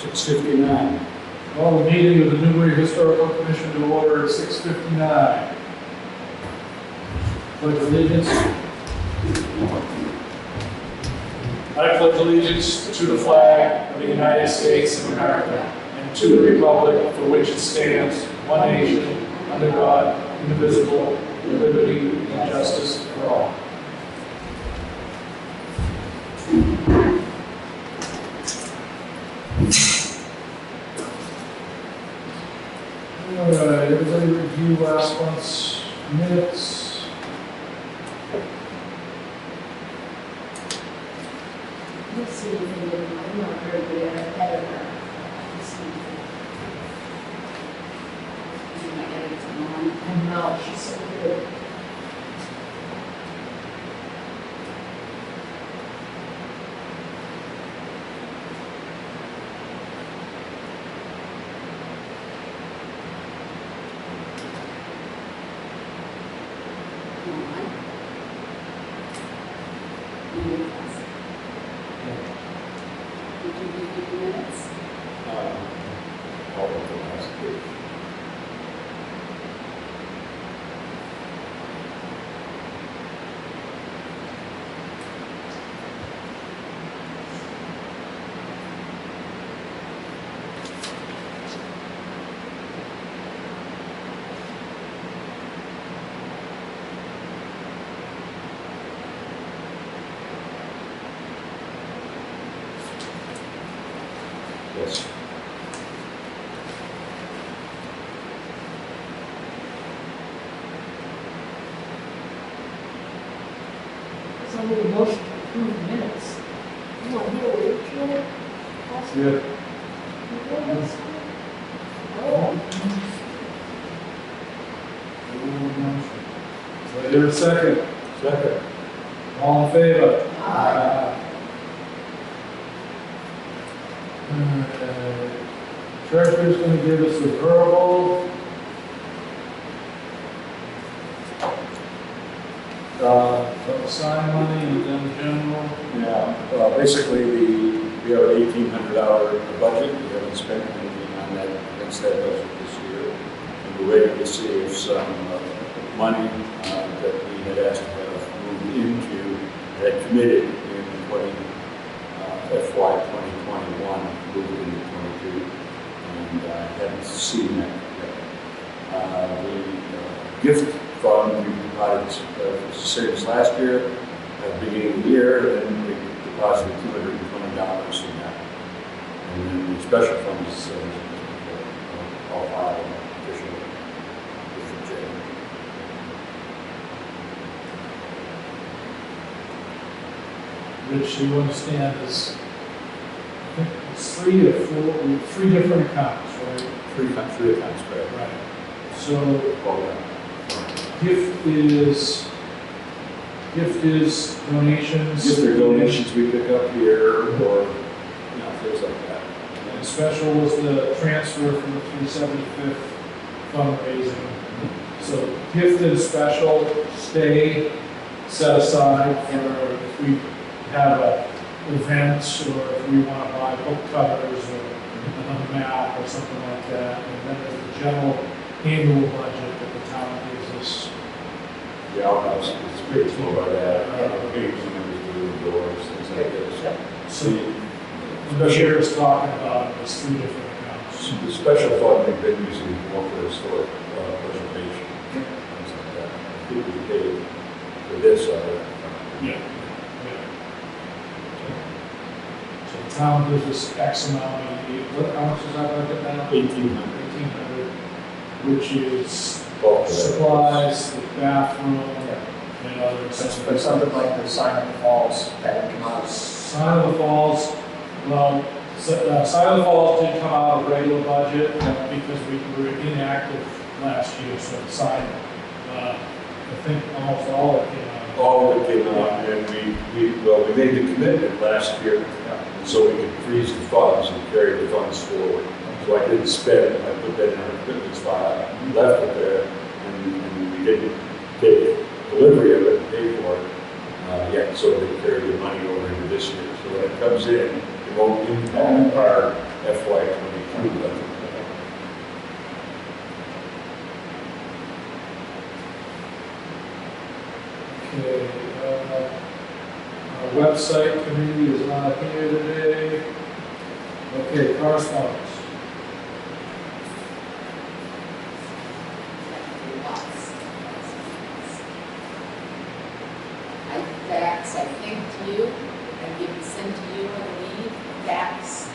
6:59. Call the meeting of the Newbury Historical Commission to order at 6:59. Pledge allegiance. I pledge allegiance to the flag of the United States of America and to the republic for which it stands, one nation, under God, indivisible, with liberty and justice for all. All right, everybody review last month's minutes. Let's see anything, I'm not very good at editor. You might edit someone. I know, she's so good. Did you read the minutes? All of the last page. Yes. So I need a motion to approve the minutes. You want to hear what you're doing? Yeah. So I hear a second. Second. All in favor? Aye. Treasurer's going to give us the verbal. For the sign money and then general. Yeah, basically we have an $1,800 budget. We haven't spent anything on that, against that budget this year. And we're ready to save some money that we had asked to have moved into, had committed in FY 2021, moved into 22, and haven't seen that yet. The gift fund we provided was the same as last year. At the beginning of the year, and we deposited $220 in that. And then the special funds, all filed officially with the jail. Which you understand is, I think it's 3 or 4, we have 3 different accounts, right? Three accounts, correct? Right. So All that. gift is donations. Just their donations we pick up here, or, things like that. And special was the transfer from the 375th fundraising. So gift and special stay set aside for if we have a event or if we want to buy book covers or another map or something like that. And then there's the general annual budget that the town gives us. The outhouse is pretty cool by that. Page numbers to the doors, things like this. So the mayor is talking about is 3 different accounts. The special fund we've been using more for historic preservation, things like that. I think we paid for this, Yeah. So the town gives us X amount a year. How much is our budget now? 1,800. 1,800, which is Bulk of that. supplies, the bathroom, and other But accessories. something like the sign of the falls, that would come out. Sign of the Falls, well, Sign of the Falls did come out of regular budget because we were inactive last year, so the sign, I think almost all of it came out. All of it came out, and we made the commitment last year, and so we could freeze the funds and carry the funds forward. So I didn't spend it, I put that in our commitments file, left it there, and we didn't take delivery of it and pay for it yet, so they carry the money over into this year. So when it comes in, it won't impact our FY 22 budget. Okay, our website committee is not here today. Okay, correspondence. I think to you, I give sent to you, I believe, fax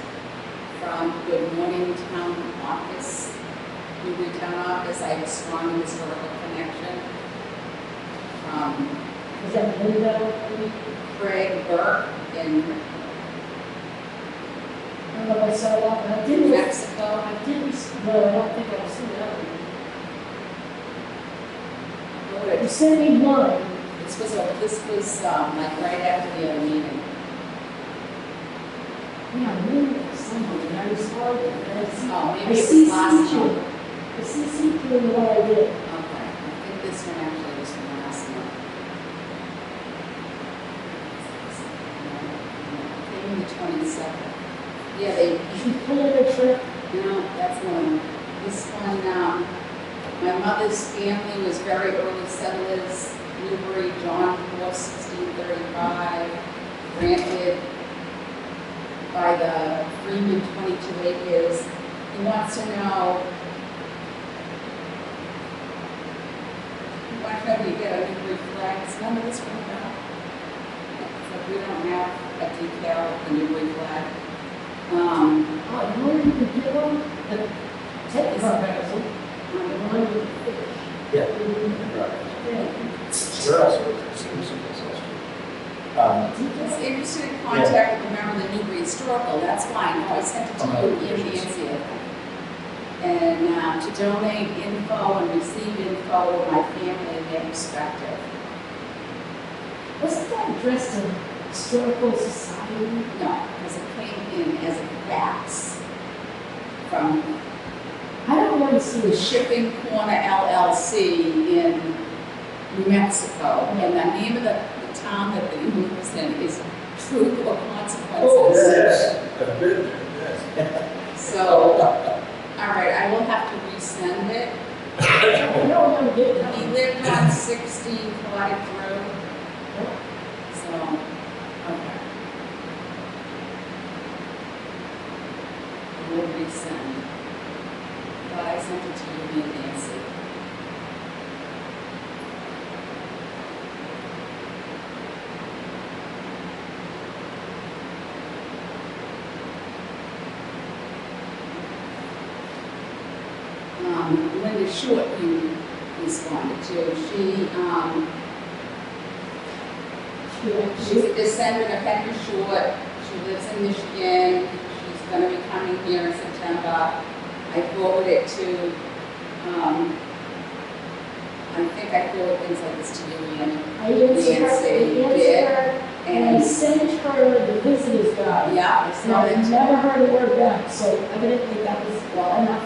from Good Morning Town Office, Newbury Town Office. I have a strong historical connection from Is that Linda? Craig Burke in I don't know if I saw that, but I New did, Mexico. I did, no, I don't think I've seen that one. You sent me one. This was like right after the other meeting. Yeah, I knew it was someone, and I responded, and I see. Oh, I maybe it see was last you. month. I see you in what I did. Okay, I think this one actually was from last month. Maybe the 22nd. Yeah, She planned a trip. no, that's one. This one, my mother's family was very early settlers, Newbury, John 4, 1635, granted by the Freeman 22 acres. He wants to know, do you get a Newbury flag? Is none of this one about? So we don't have a decal of the Newbury flag. Oh, you know you could give them the take comparison. The one with the fish. Yeah. Yeah. Sure, I see what you're saying. He's interested in contact with a member of the Newbury Historical, that's fine, no, I sent it to you and Nancy, I think. And to donate info and receive info of my family and their perspective. Wasn't that addressed to Historical Society? No, because it came in as a fax from I don't want to see the the Shipping Corner LLC in New Mexico, and the name of the town that the move was in is Truth or Consequences. Yes, I've been there, yes. So, all right, I will have to resend it. I don't want to get He that. lived on 16 Cottage Road. So, okay. I will resend. But I sent it to you and Nancy. Linda Short, you responded to. She's a descendant of Henry Short. She lives in Michigan. She's going to be coming here in September. I forwarded it to, I think I forwarded things like this to you, and I answered her, and I and sent her the visitor's guide. yeah, And I so never heard a word back, so evidently that was Well, enough.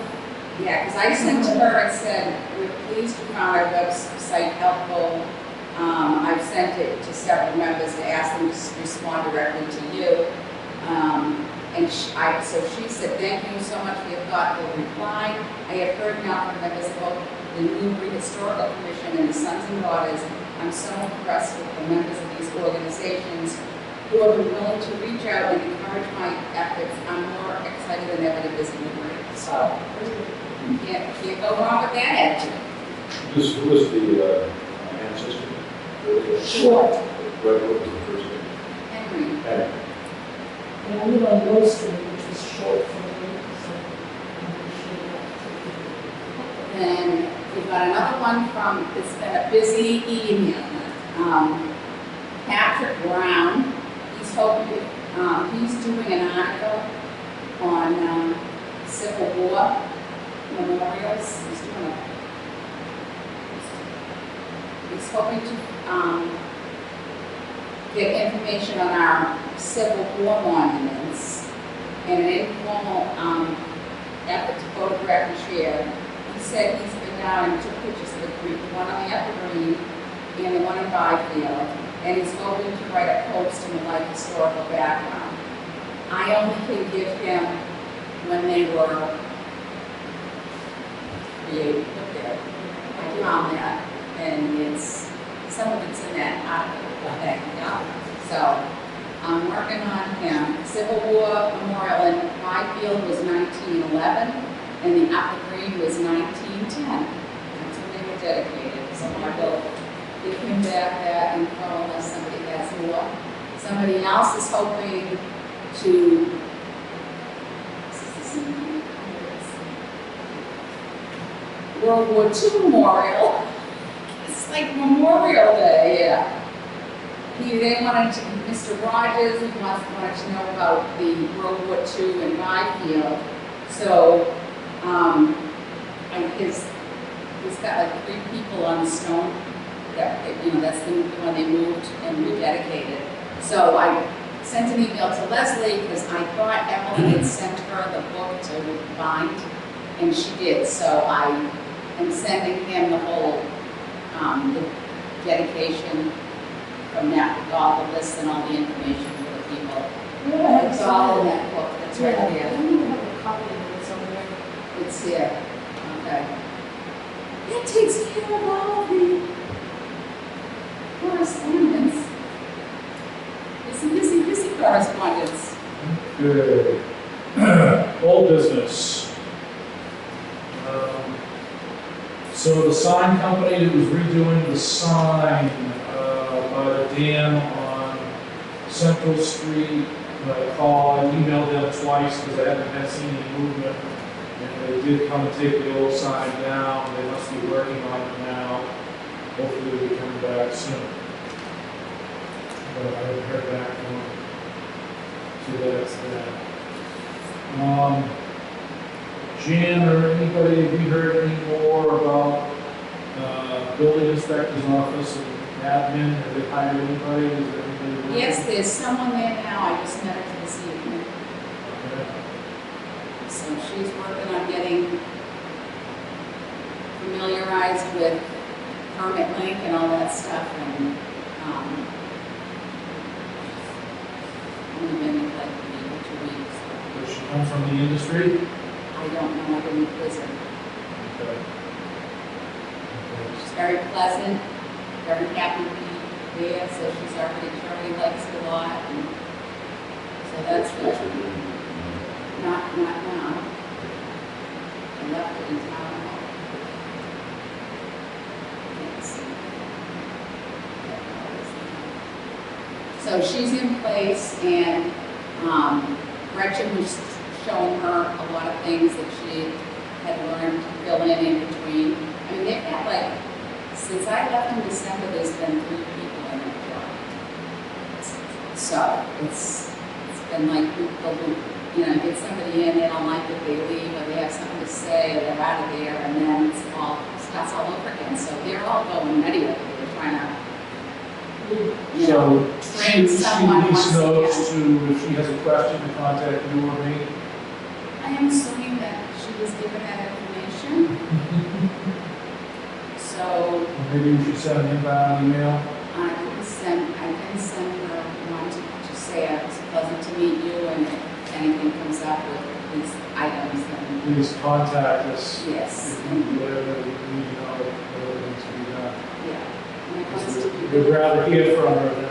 yeah, because I sent to her and said, we're pleased you found our website helpful. I've sent it to several members to ask them to respond directly to you. So she said, thank you so much for your thoughtful reply. I have heard now from members of both the Newbury Historical Commission and the Sons and Daughters. I'm so impressed with the members of these organizations who have been willing to reach out and encourage my efforts. I'm more excited than ever to visit Newbury. So, can't go wrong with that attitude. Who was the ancestor? Short. What was the first name? Henry. Henry. And I live on Low Street, which was short for me, so I appreciate that. Then we've got another one from, it's been a busy email. Patrick Brown, he's hoping, he's doing an article on Civil War memorials. He's hoping to get information on our Civil War monuments and an informal effort to photograph and share. He said he's been down and took pictures of the Greek, one on the Upper Green and the one in Byfield, and he's hoping to write a post in the like historical background. I only can give him when they were created, put there. I found that, and it's, some of it's in that article, okay, yeah. So, I'm working on him. Civil War Memorial in Byfield was 1911, and the Upper Green was 1910. That's when they were dedicated. So I will give him back that info unless somebody has more. Somebody else is hoping to, World War II Memorial. It's like Memorial Day, yeah. They wanted to, Mr. Rogers wanted to know about the World War II in Byfield. So, he's got like 3 people on the stone that, that's when they moved and rededicated. So I sent an email to Leslie because I thought Emily had sent her the book to bind, and she did. So I am sending him the whole, the dedication from that, with all the lists and all the information for the people. Yeah, It's all in that book, that's right I there. don't have a copy of it somewhere. It's here, okay. That takes care of all the correspondence. Busy correspondence. Good. Old business. So the sign company that was redoing the sign by the dam on Central Street, I called, I emailed them twice because I haven't seen any movement. And they did come and take the old sign down. They must be working on it now. Hopefully they'll be coming back soon. But I haven't heard back from them. So that's that. Jan or anybody, have you heard any more about building inspector's office and admin? Have they hired anybody? Is there anybody working? Yes, there's someone there now, I just met her this evening. Okay. So she's working on getting familiarized with permit link and all that stuff, and, only been like a week or 2 weeks. Does she come from the industry? I don't know, I didn't quiz her. Okay. She's very pleasant, very happy to be there, so she's already likes it a lot, and so that's good. Not now. I left it in town hall. Can't see. So she's in place, and Gretchen was showing her a lot of things that she had learned to fill in between. I mean, they've had like, since I left in December, there's been 3 people in that job. So it's been like, get somebody in, they don't like it, they leave, or they have something to say, or they're out of there, and then starts all over again. So they're all going nutty over there, trying to, So train she someone needs once notes again. to, if she has a question, to contact you or me. I am assuming that she was given that information. So Or maybe we should send an inbound email. I can send her one to say it was pleasant to meet you, and if anything comes up with these items, then Please contact us. yes. If you- Whatever you need to know, whatever needs to be done. Yeah. And it wants to be We'd really, rather hear from her than it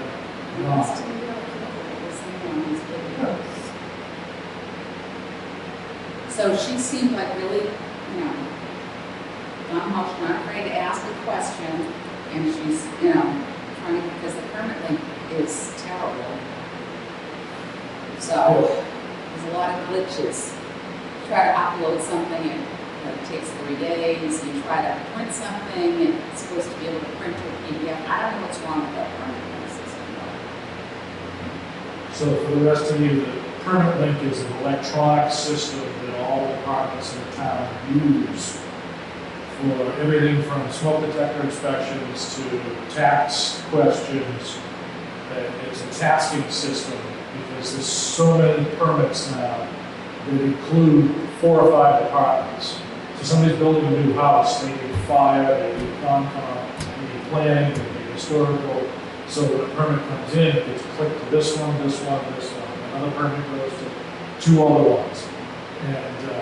not. wants to be real careful with someone who's really close. So she seemed like really, not afraid to ask a question, and she's, trying to, because the permit link is terrible. So there's a lot of glitches. Try to upload something, and it takes 3 days. You try to print something, and it's supposed to be able to print to a PDF. I don't know what's wrong with that permit link system. So for the rest of you, the permit link is an electronic system that all departments in the town use for everything from smoke detector inspections to tax questions. It's a tasking system because there's so many permits now that include 4 or 5 departments. So somebody's building a new house, they need fire, they need Concom, they need planning, they need historical. So when a permit comes in, it gets clicked to this one, this one, this one. Another permit goes to 2 other ones.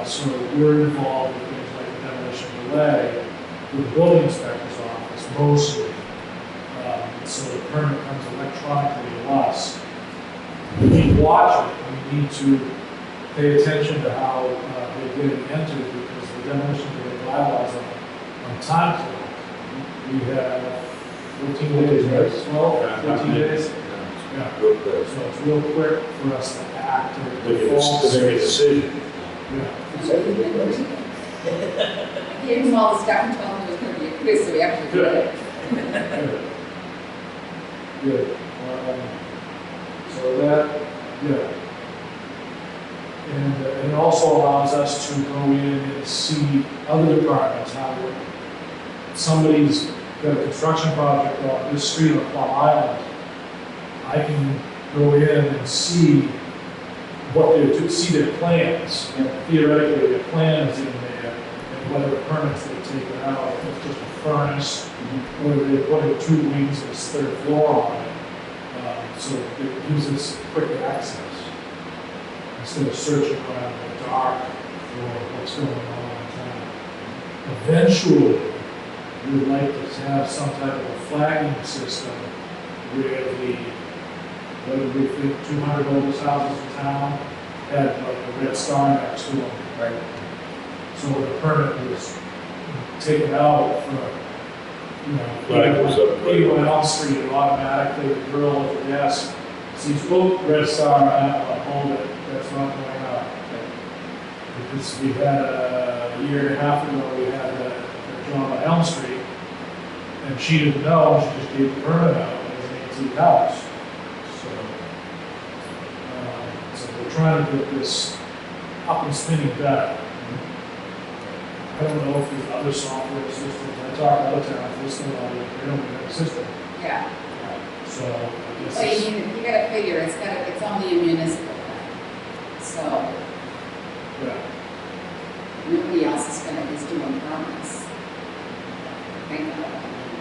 So we're involved with things like the demolition delay with the building inspector's office mostly. So the permit comes electronically to us. We need to watch it, and we need to pay attention to how they're getting entered, because the demolition delay bylaws on time clock. We have 14 days, right? 12, 14 days? Yeah. Real quick. So it's real quick for us to act or To make default. a decision. Yeah. I gave him all the stuff and told him it was going to be a quiz, so we actually did it. Good. So that, yeah. And it also allows us to go in and see other departments, how somebody's got a construction project on this street on Plum Island. I can go in and see what they're, see their plans, and theoretically their plans in there, and whether permits they've taken out, if it's just a furnace, whether they're putting 2 wings of this 3rd floor on it. So it gives us quick access, instead of searching around in the dark for what's going on in town. Eventually, we'd like to have some type of a flagging system where whether we think 200 oldest houses in town had like a red star next to them. Right. So when the permit was taken out for, Flag was up. 81 Elm Street, it automatically, the girl at the desk sees, oh, red star, hold it, that's not going up. Because we had a year and a half ago, we had a job on Elm Street, and she didn't know, she just gave the permit out as an antique house. So we're trying to get this up and spinning better. I don't know if there's other software systems. I talked to other towns, they still don't have a system. Yeah. So I guess Well, it's, you gotta figure, it's only a municipal thing. So yeah. nobody else is doing permits. Think of it,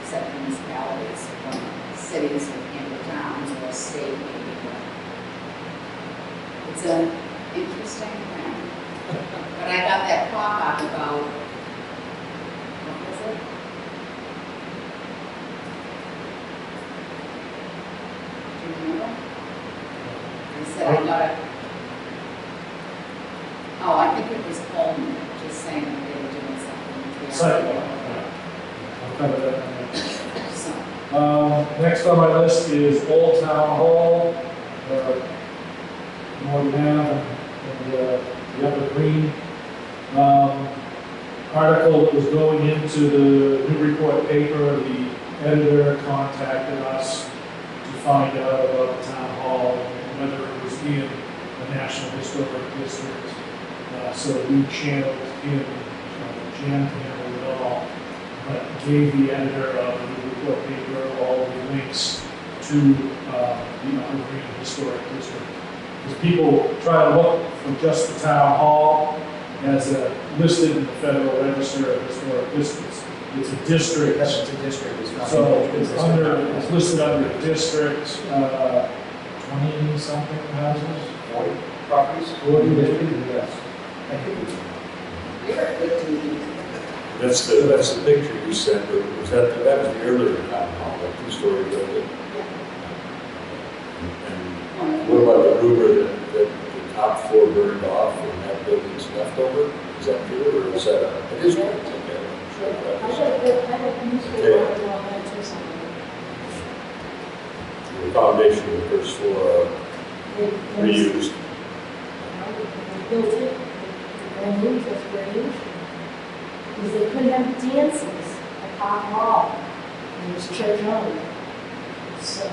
except municipalities, or cities, or towns, or state maybe. But it's an interesting thing. But I got that pop-up about, what was it? Do you remember? They said I got it. Oh, I think it was Coleman, just saying that they were doing something. with the Sidewalk, area. I'll cover that in a minute. So, Next on my list is Old Town Hall, Morgan Ave and the Upper Green. Article that was going into the Newburyport paper, the editor contacted us to find out about the town hall and whether it was in the National Historic District. So we channeled him, Jan handled it all, but gave the editor of the Newburyport paper all the links to the Upper Green Historic District. Because people try to look for just the town hall as listed in the Federal Register of Historic Districts. It's a district. Yes, it's a district, it's not. So it's listed under district, 20-something houses. 40 properties? 40, Yes. I think it's. you're a good team. That's the picture you sent, but that was the earlier town hall, the 2-story building. And what about the rumor that the top 4 burned off and that building's left over? Is that true, or is that it is true? Okay. I had a newspaper article on that too, something. The foundation of the first floor They reused. built it, and moved it range, because they couldn't have dances at Park Hall, and it was church owned. So,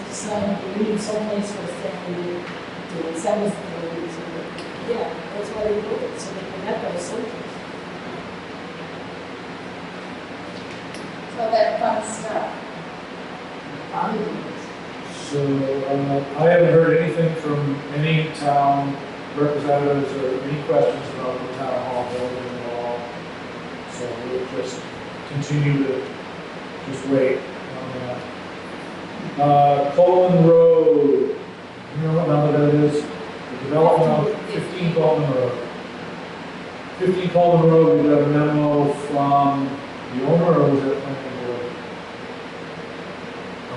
decided we need someplace for a family to dance, that was the reason. Yeah, that's why they built it, so they could have those soldiers. So that fun stuff. So I haven't heard anything from any town representatives or any questions about the town hall building at all. So we'll just continue to just wait on that. Coleman Road, you know what number that is? The development of 15 Coleman Road. 15 Coleman Road, we got a memo from the owner, or was it planning board?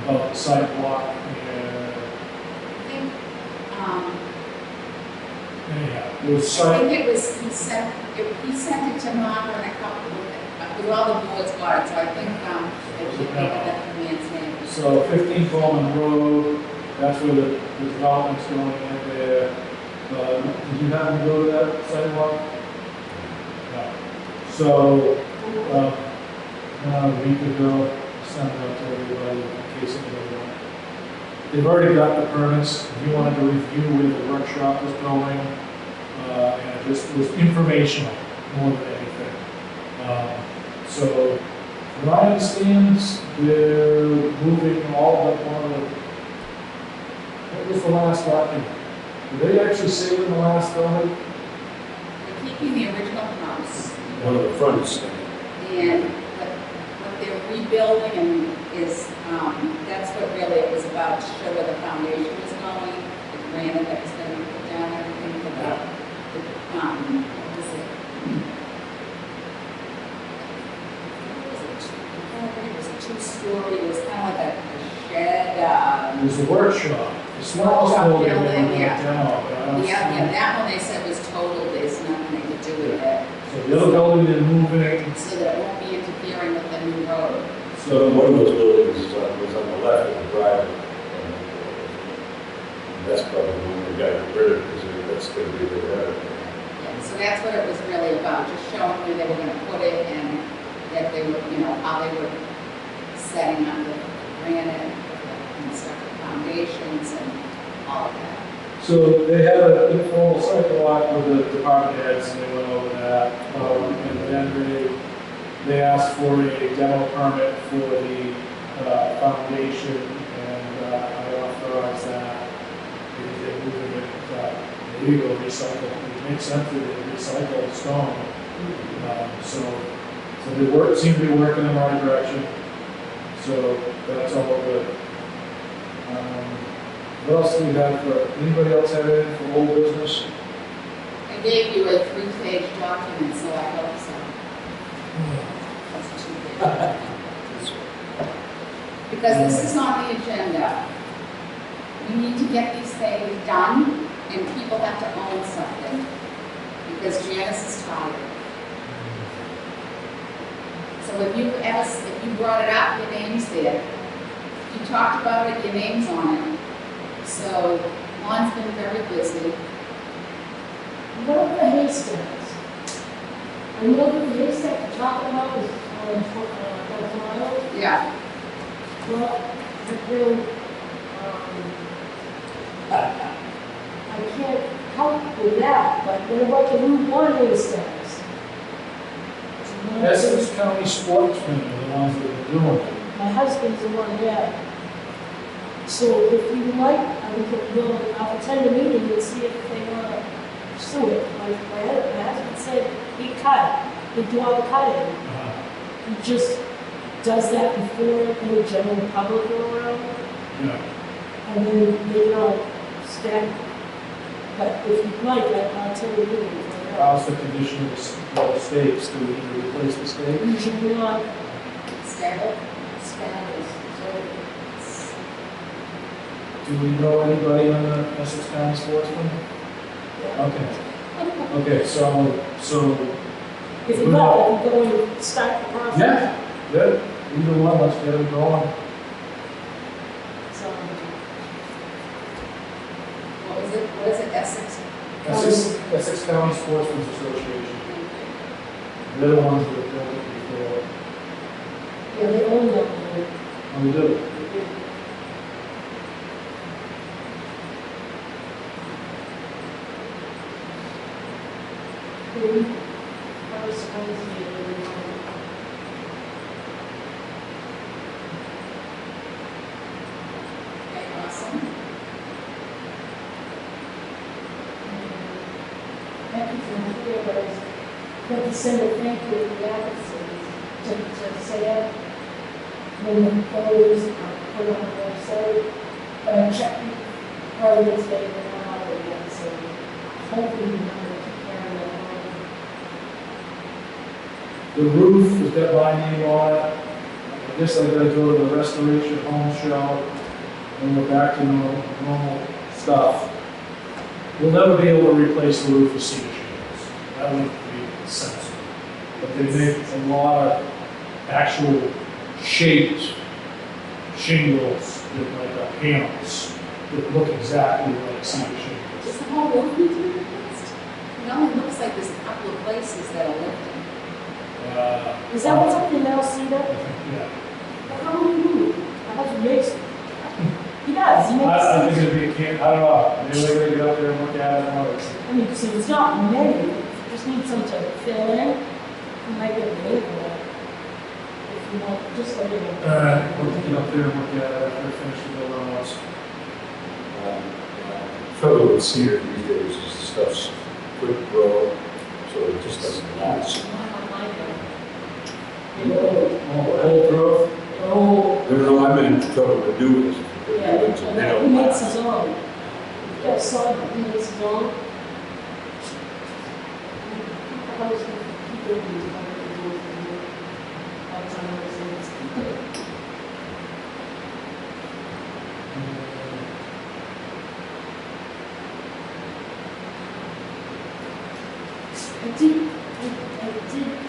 About the sidewalk, and I think, anyhow, it was I site, think it was, he sent it to Margaret and a couple with all the boards got it, so I think, it should be that man's name. so 15 Coleman Road, that's where the development's going in there. Did you happen to go to that sidewalk? No. So, a week ago, sent it out to everybody in case anybody wanted. They've already got the permits. If you wanted to review where the workshop was going, and just was informational more than anything. So, what I understand, they're moving all but one of the, what was the last document? Did they actually say in the last building? They're keeping the original house, One of the fronts. and what they're rebuilding and is, that's what really it was about, to show where the foundation was going, the granite that was gonna be put down, everything for the, what was it? It was a two-story, it was kind of like a shed, It was the workshop, the smallest Workshop building they were building, gonna yeah. demo, but I don't yeah, see. that one they said was total, there's nothing they could do with it, So the other building they're moving, so that it won't be interfering with the new road. So one of those buildings was on the left of the drive. That's probably the one we got rid of, because that's going to be the road. Yeah, so that's what it was really about, just showing where they were gonna put it and that they were, how they were setting up the granite and stuff, the foundations and all of that. so they had an informal sidewalk with the department heads, and they went over that. And then they asked for a demo permit for the foundation, and I authorized that. Because they're moving it, there you go, recycle, it makes sense that they recycle stone. So they seem to be working in the right direction, so that's all good. What else do we have for, anybody else have anything for old business? I gave you a 3-page document, so I hope so. That's 2 pages. Because this is on the agenda. We need to get these things done, and people have to own something, because Janice is tired. So if you brought it up, your name's there. If you talked about it, your name's on it. So Lon's been very busy. What about the haystacks? I know that the haystack you're talking about is on Mile. Yeah. Well, really, I can't help with that, but what about the Route 1 haystacks? Essex County sportsmen are the ones that are doing it. My husband's the one, yeah. So if you like, I'll attend a meeting and see if they want to pursue it. My husband said he cut, he'd do all the cutting. He just does that before any general public go around, Yeah. and then they don't stack. But if you'd like, I'll attend a meeting. How's the condition of the stakes? Do we need to replace the stake? Usually not Stable. status, Do we know anybody on the Essex County sportsmen? so. Okay, so, If you'd like, I can go and start the process. yeah, good. Either one, let's get it going. So, What is it, Essex? Essex County Sportsmen's Association. They're the ones that built it before. yeah, they own them. Oh, we do? I was supposed to be able to. Okay, awesome. Thank you for the three of us. But to send a thank you to the advocacies, to say it when the photos are put on the website. But I checked earlier today, they're not out there yet, so hopefully we're not going to take care of that one. The roof has got my name on it. I guess I gotta go to the restoration home show, and we're back to normal stuff. We'll never be able to replace the roof with cedar shingles. That would be sensible. But they make a lot of actual shaped shingles with like panels that look exactly like cedar Is shingles. the whole roof need to be replaced? It only looks like there's a couple of places that are lifted. Is that what's up in now, Cedar? I think, yeah. How do you do? My husband makes it. He does, he makes I it. think it'd be, I don't know, maybe we're gonna get up there and look at it and others. I mean, see, it's not negative, you just need some to fill in. You might get rid of it. If you want, just like it. Alright, we'll get up there and look at it after we finish the building house. Trouble with cedar these days is the stuff's quick grow, so it just doesn't last. Old growth? Oh, No, I meant trouble to do with it. yeah, It's a and nail he makes last. his own. Yeah, son, he makes his own. How is he doing these? All the time, I did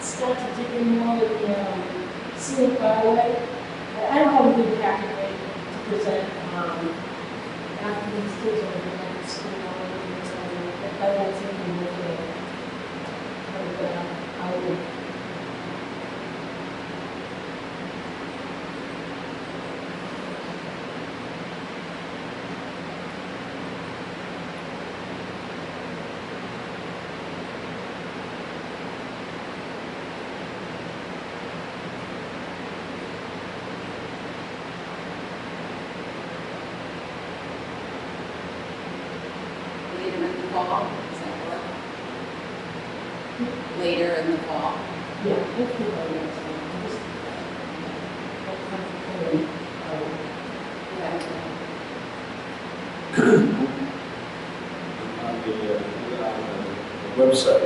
start to dig in more with the scenic byway. I don't have a good packet ready to present, after these kids are going to school, but I will take them with me. But, I will. Later in the fall, is that correct? Later in the fall. Yeah, I think I will. Just, Yeah. On the website,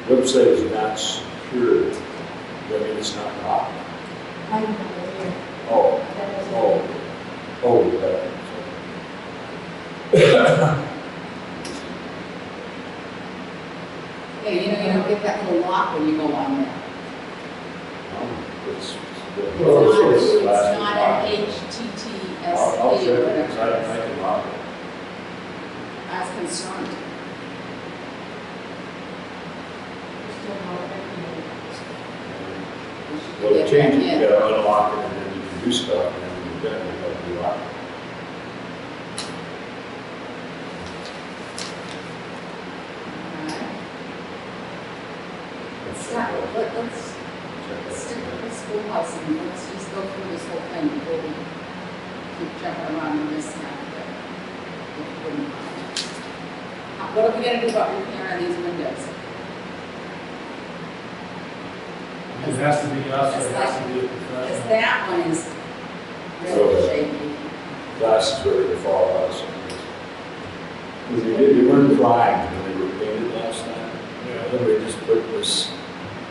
the website is not secure. I mean, it's not locked. I have no idea. Oh, That was oh, Yeah, you don't get that little lock when you go on there. It's It's not an HTTPS I'll check or it, because whatever. I can lock it. I was concerned. We should Well, to get change that it, in. you gotta unlock it, and then you can do stuff, and then you have to lock it. Alright. Let's stick with the schoolhouse and let's just go through this whole thing before we keep jumping around in this now. If you wouldn't mind. What are we gonna do about repairing these windows? It has to be us, or it has to be a Because professional. that one is really shaky. Glasses ready to fall out. So they weren't drying when they were painted last time. Yeah. Then we just put this,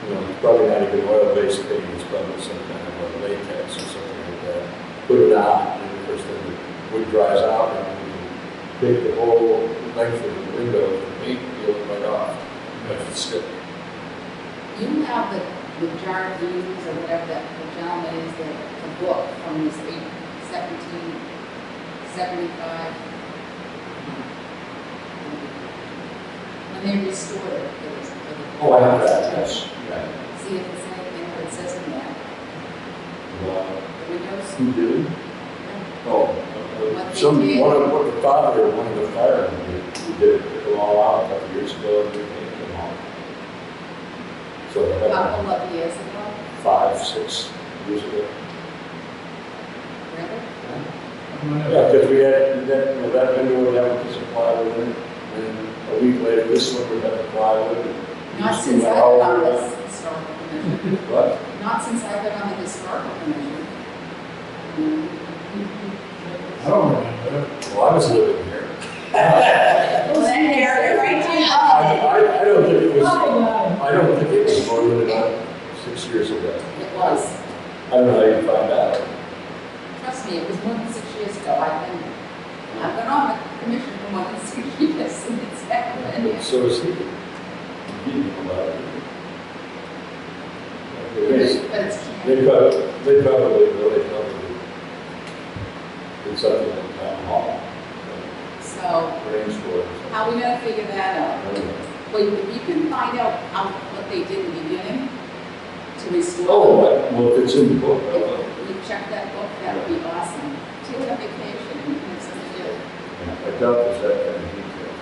it's probably not even oil-based paint, it's probably some kind of a latex or something like that. Put it on, and of course then the wood dries out, and we can take the whole length of the window and paint peel it right off. That's stick. You have the Jardines or whatever that the gentleman is, the book from this 1775. When they restored it, it was for the. Oh, I have that, yes. Yeah. See if it's anything that it says in that, Well, the windows. who did? Oh, What they some, did. what the father or one of the firemen did, who did it, took them all out a couple years ago, and they painted them all. So they A had couple of years ago, 5, 6 years ago. really? Yeah, because we had, that window would have a piece of plywood in it, and a week later, this one would have a plywood. and Not this since one I've had all been on the- this historical commission. What? Not since I've been on the historical commission. I don't remember. Well, I was living here. Well, that area right there. I don't think it was, Oh, my God. I don't think it was more than about 6 years ago. It was. I don't know how you find out. Trust me, it was more than 6 years ago. I've been on the commission for more than 6 years, and it's happened. So is he. He knew about it. But it's They probably really did something in town hall. so Range for it. how are we gonna figure that out? Well, you can find out what they did in the beginning to restore. Oh, well, if it's in the book, I will. If we check that book, that would be awesome. Take a vacation and have something to do. I doubt there's that kind of detail.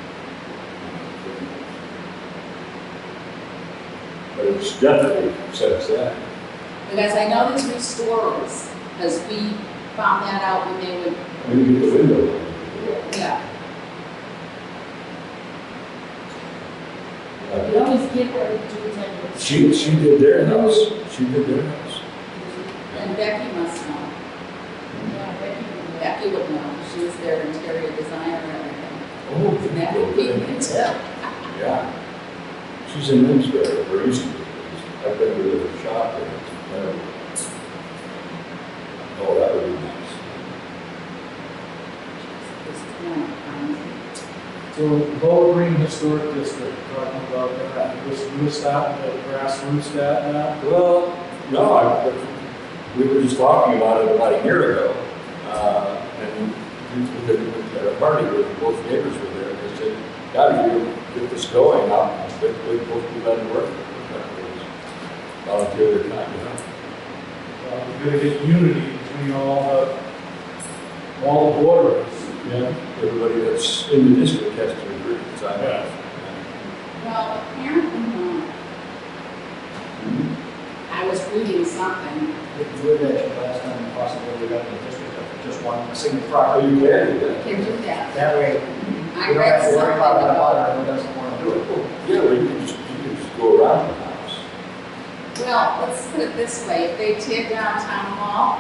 But it's definitely says that. Because I know there's restorers, because we found that out when they would, When you get the window. yeah. You always get her to do attendance. She did their house. She did their house. And Becky must know. Yeah, Becky. Becky would know. She was their interior designer and everything. Oh, And that would be good too. Yeah. She's in Minnesota, or used to be. I've been to the shop there. Oh, that would be nice. So Bowling Green Historic District, talking about that, we're starting the grassroots that now? Well, no, we were just talking about it about a year ago. And at a party where both neighbors were there, they said, God, if you get this going, we'd both be glad to work. Volunteer their time, you know? We're gonna get unity between all the borders. Yeah. Everybody that's in the district has to agree. So I Yeah. Well, apparently not. I was reading something. You had mentioned last time the possibility of having a district of just one single Oh, property. you can do You that. can do that. That way, I you don't read have to something worry about that about. other who doesn't want to do it. Yeah, well, you can just go around the house. Well, let's put it this way, if they tear down town hall,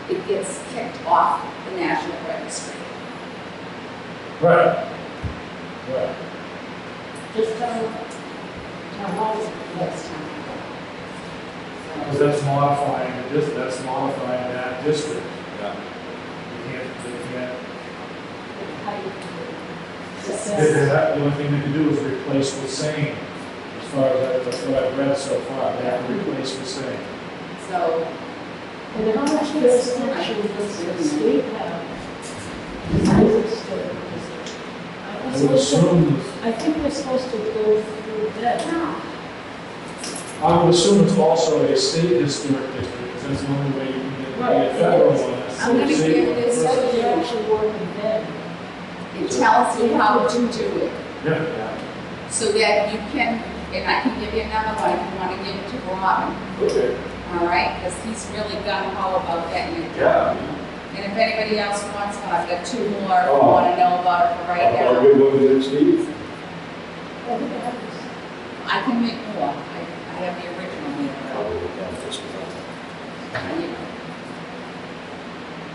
it gets kicked off the National Registry. Right. Right. Just town halls. Next time. Because that's modifying that's modifying that district. Yeah. They can't, Just, the only thing they can do is replace the same. As far as that's what I've read so far, they have to replace the same. So, and how much jurisdiction does the state have? Besides the historic district? I would assume, I think we're supposed to go through that. I would assume it's also a state historic district, because that's the only way you can get a federal one. I'm gonna give this So to you you. actually work with them. It tells you how to do it, Yeah. so that you can, and I can give you another one if you wanna give it to Robin, Okay. all right? Because he's really gung-ho about getting it Yeah. done. And if anybody else wants one, I've got two more if you Oh. wanna know about it for right I'll now. give one to Steve. Oh, we have this. I can make more, I have the original here. I'll go down this one.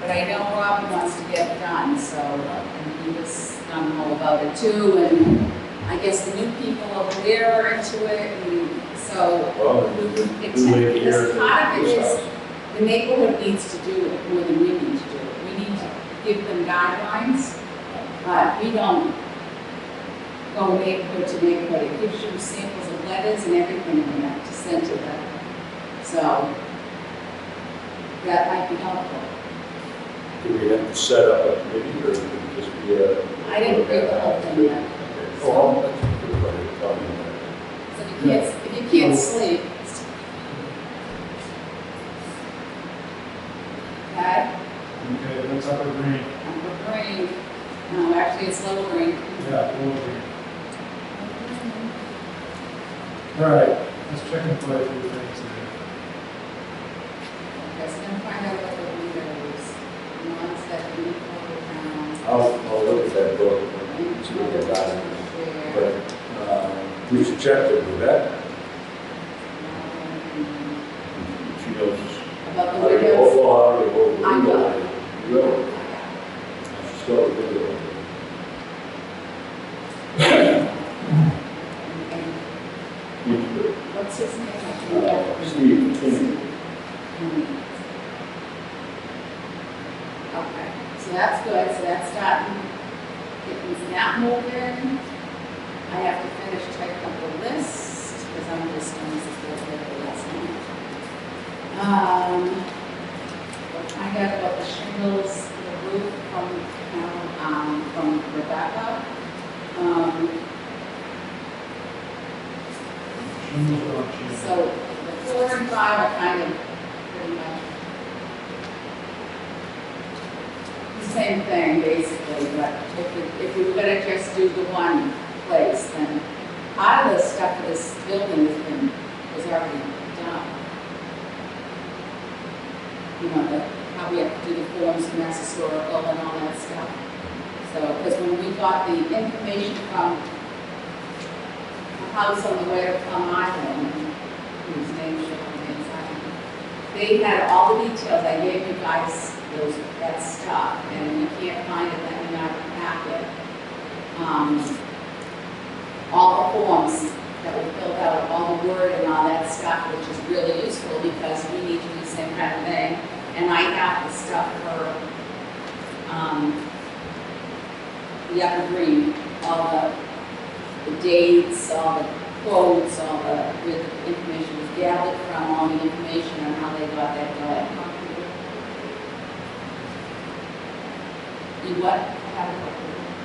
But I know Robin wants to get it done, so, and he was gung-ho about it too, and I guess the new people over there are into it, and so Well, It's- the lady here. it's part of it this is- house. the neighborhood needs to do it more than we need to do it. We need to give them guidelines, but we don't go neighborhood to neighborhood. It gives you samples of letters and everything in there to send to them. So that might be helpful. Do we have to set up a committee, or could it just be a? I didn't read the whole thing yet. Okay. Oh, that's a good way to tell me So if you can't sleep, okay, Okay, that's upper green. upper green, no, actually it's lower green. Yeah, lower green. All right, let's check and play a few things there. Okay, so then find out what the windows, non-set uniform town. I'll look at that book and see what they got in it. But we should check it with that. She knows. About the how to windows. go, how to go. I know. You will. She's still a window. So that's good, so that's starting, getting that moving. I have to finish typing up the list, because I'm just doing this for last night. We'll find out about the shingles, the roof from Rebecca. So the 4 and 5 are kind of pretty much the same thing, basically, but if we were gonna just do the one place, then part of the stuff for this building is already done. You know, how we have to do the forms from Mass Historical and all that stuff. So, because when we got the information from a house on the way to Plum Island, whose name should be inside, they had all the details. I gave you guys that stuff, and you can't find it in our packet. All the forms that we filled out, all the word and all that stuff, which is really useful because we need to do the same kind of thing. And I have the stuff for the evergreen, all the dates, all the quotes, all the where the information was gathered from, all the information on how they got that done. You what?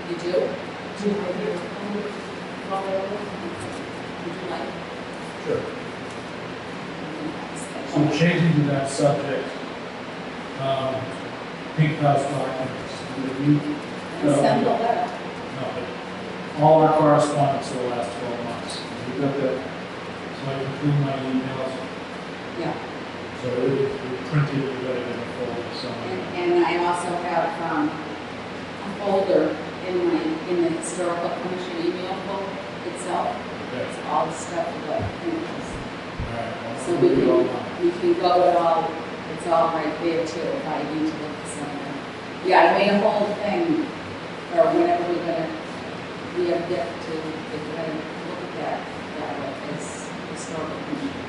You do? Do you have your Would you like? Sure. So changing to that subject, Pink House documents, And send the letter. no, all our correspondence for the last 12 months. You got that, so I can clean my emails, Yeah. so we printed it right in the folder somewhere. And I also have a folder in the historical commission email folder itself. Okay. It's all the stuff about things. All right, well, So I'll read it all now. we can go it all, it's all right there too, if I need to look for something. Yeah, I made a whole thing, or whenever we're gonna, we have get to, if we're gonna look at that way, it's historical commission.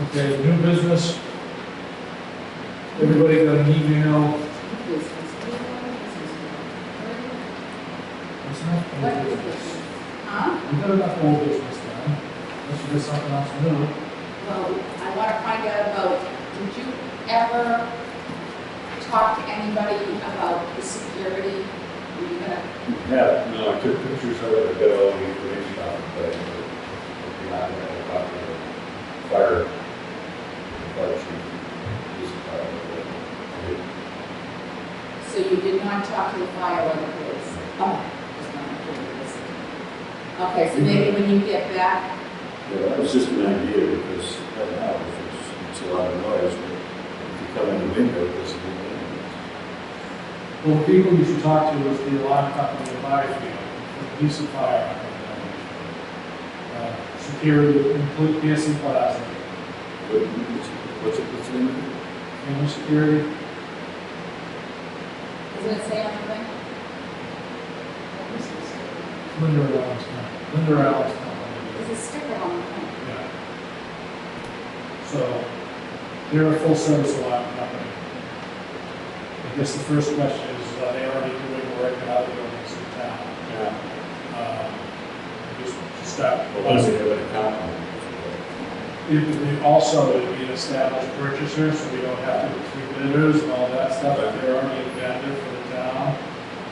Okay, new business. Everybody got an email. Business. What's that? What Old is business. this? Huh? We got enough old business done. Unless you got something else new. Well, I want to find out about, did you ever talk to anybody about the security? Were you gonna, Yeah, no, I took pictures of it, I got all the information out, but behind that, I talked to the fire chief, police department. so you did not talk to the fire or the police? Oh, just not curious. Okay, so maybe when you get back, Yeah, that was just an idea, because right now, it's a lot of noise, but if you come in the window, it doesn't make any noise. Well, the people you should talk to is the alarm company in Byfield, the police and fire. Security, include Pearson Plaza, What's the name of it? family security. doesn't it say on the thing? Linda Allen's company. Linda Allen's company. There's a sticker on the thing. Yeah. So, they're a full service alarm company. I guess the first question is, are they already doing work in other buildings in town? Yeah. Just start. Well, does it have an account on it? It also would be an established purchaser, so we don't have to go through bidders and all that stuff. If they're already a vendor for the town,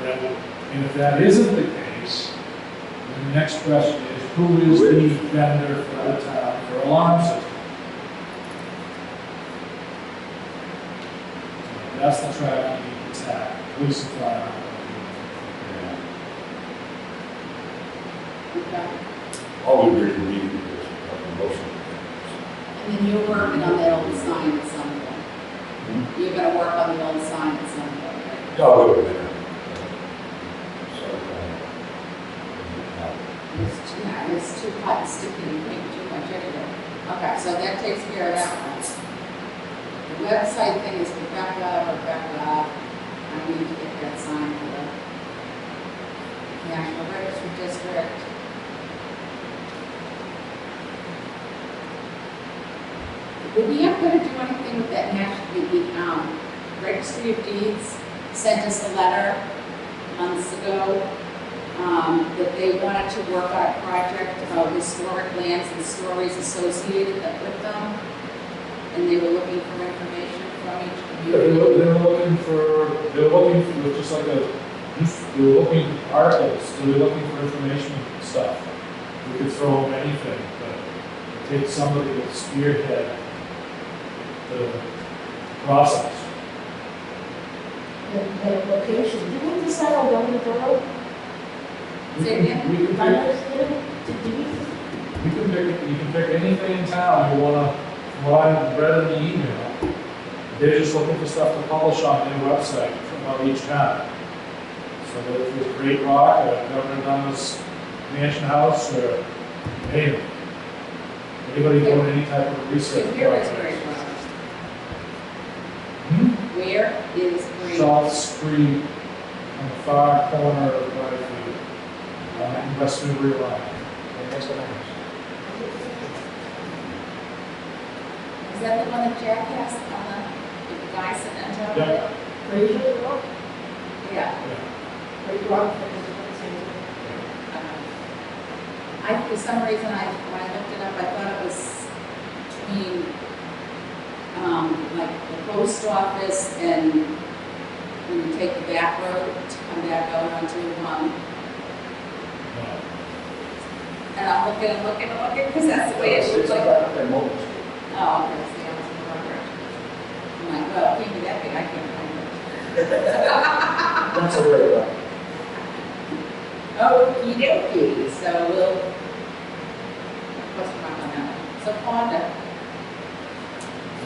that would, and if that isn't the case, then the next question is, who is the vendor for the town for alarm system? That's the track you need to attack, police and fire. Yeah. Okay. All we really need is a motion. And then you're working on that old sign at some point. You're gonna work on the old sign at some point, right? Oh, wait a minute. So, It's too hot and sticky and pink, too much everywhere. Okay, so that takes care of that one. The website thing is Rebecca. I need to get that signed for the National Register District. Were we ever gonna do anything with that national, registry of Associates sent us a letter months ago that they wanted to work on a project about historic lands and stories associated with them. And they were looking for information from each community. They were looking for just like they were looking for articles, they were looking for information stuff. We could throw them anything, but take somebody to spearhead the process. The location, did we decide on going to Borough? Say again? We can pick, you can pick anything in town you wanna, from what I read in the email. They're just looking for stuff to publish on their website about each town. So whether it was Great Rock, or Governor Dundas Mansion House, or Hayden. Anybody doing any type of research Where is project. Great Rock? Hmm? Where is Great? South Street, on the far corner of Brightview, in West Newbury line. And that's what happens. Is that the one that Jack has on the guy sitting on top of Yeah. it? Fraser Rock? Yeah. Fraser Rock. For some reason, when I looked it up, I thought it was between, like the post office and when you take the back road to come back out onto, and I'm looking, because that's the way it looks like. They're mobile street. Oh, okay, see, I was in the wrong direction. I'm like, well, it can't be that big, I can't find it. That's a great one. Okey dokey, so we'll, what's the mark on that one? So Fonda,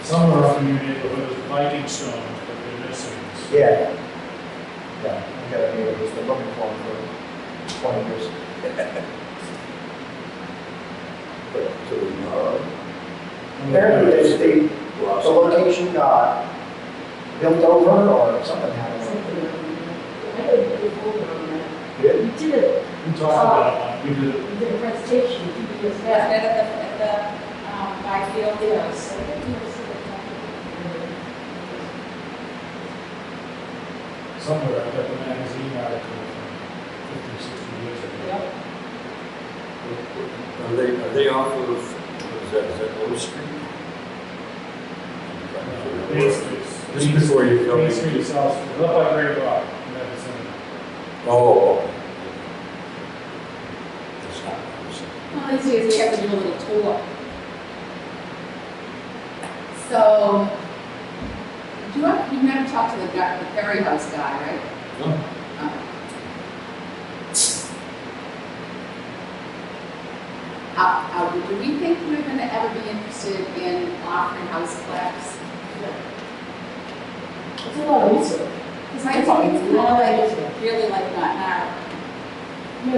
Somewhere up in your neighborhood is Viking stones, but they're missing. Yeah. Yeah, we got a neighbor who's been looking for them for 20 years. So we, Apparently, the lost. location got built over or something happened. I did a folder on that. Good. We did, We talked about it, we did it. we did a presentation 2 years was back. that at the Byfield? Yes, I think it was. Somewhere, I got the magazine article from 50, 60 years ago. Yep. Are they off of, what is that Old Street? Main Street. This is before you come Main in. Street, South Street, up by Great Rock, in that vicinity. Oh, okay. That's not, Well, these days we have to do a little tour. So, you never talked to the guy, the Ferry House guy, right? no. Do we think we're gonna ever be interested in offering house plaques? It's a lot of research. Because I think it's kind of like, really like not now. No,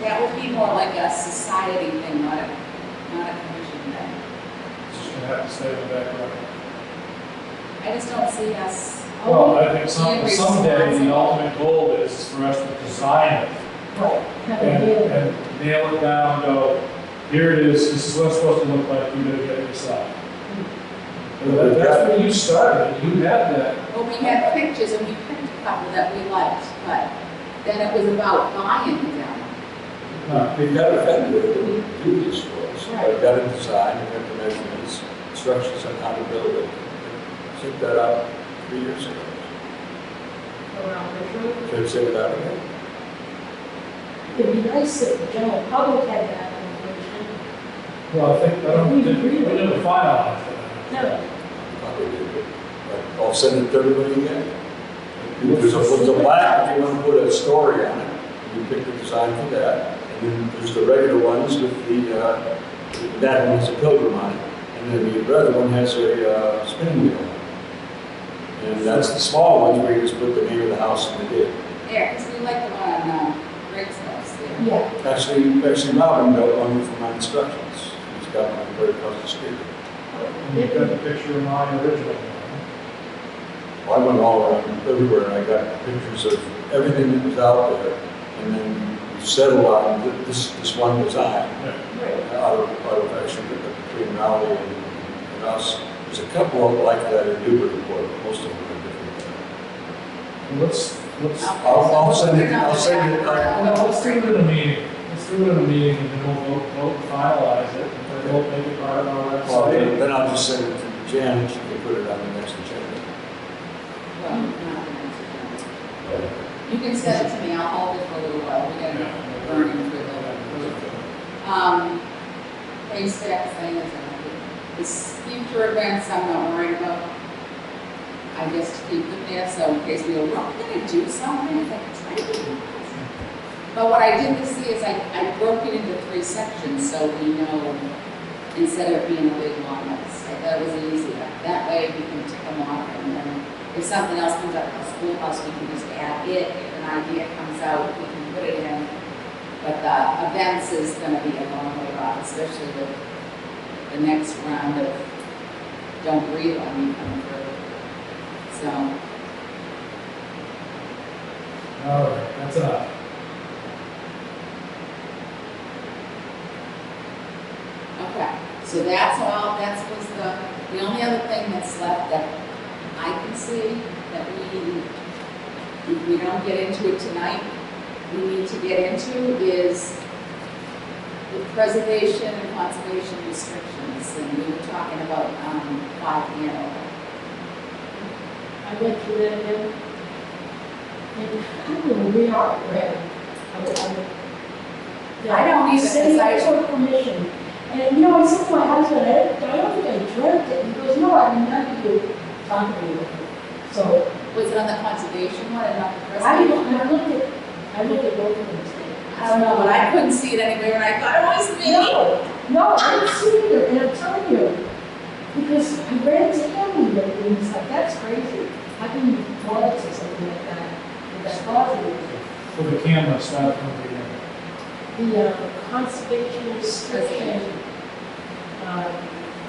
That would be more like a society thing, not a commission thing. It's just gonna have to stay in the background. I just don't see us. Well, I think Being someday the responsible. ultimate goal is for us to design it Right. and nail it down, go, here it is, this is what it's supposed to look like, you gotta get it yourself. But that's where you started, you had that. Well, we had pictures and we picked a couple that we liked, but then it was about buying them. We've got a vendor that will do this for us. Right. We've got a design, we've got the measurements, instructions on how to build it. Set that up 3 years ago. Around the room. Should I say it out again? It'd be nice if the general public had that information. Well, I think, we didn't finalize it. No, Probably did, but I'll send it to everybody again. There's a black, you want to put a story on it, you pick the design for that. And then there's the regular ones with that one has a pilgrim on it. And then the other one has a spinning wheel on it. And that's the small ones where you just put the name of the house and the date. Yeah, because we like the one on Greg's house there. yeah, Actually, Robin built one for my instructions. He's got one right across the street. And you've got the picture of my original one. Well, I went all around everywhere and I got pictures of everything that was out there. And then we settled on this one design Yeah. right. out of actually between Raleigh and us. There's a couple of like that in Newburyport, most of them are different. Let's, I'll send it, I'll send it. let's do it in a meeting. Let's do it in a meeting and then we'll vote and finalize it. And then we'll make it part of our Well, website. then I'll just send it to Jan, she can put it on the next agenda. Well, not the next agenda. You can send it to me, I'll hold it for a little while, we gotta burn it through the. Pay staff thing is, this future events I'm not worried about. I guess to keep them there, so in case we go, we're gonna do something, it's like, it's right. But what I did this year is I broke it into 3 sections, so we know, instead of being a big long list, I thought it was easier. That way we can tick them off, and then if something else comes up at the schoolhouse, we can just add it. If an idea comes out, we can put it in. But the events is gonna be a long way off, especially with the next round of Don't Breathe on Me coming through. So, All right, that's enough. okay, so that's all, that was the only other thing that's left that I can see that if we don't get into it tonight, we need to get into is the preservation and conservation restrictions, and we were talking about 5 Hanover. I went through that again. And I don't know, we are ready. I don't either, City because I- took permission. And you know, I said to my husband, I don't think I dreamt it. He goes, no, I remember you talking to me. So Was it on the conservation one and not the I preservation? looked at both of them today. I don't know, but I couldn't see it anywhere, and I thought it was me. No, I didn't see it either, and I'm telling you, because I ran into him even, and he's like, that's crazy. How can you want to something like that? And that's positive. For the camera, start from the beginning. The conservation restriction,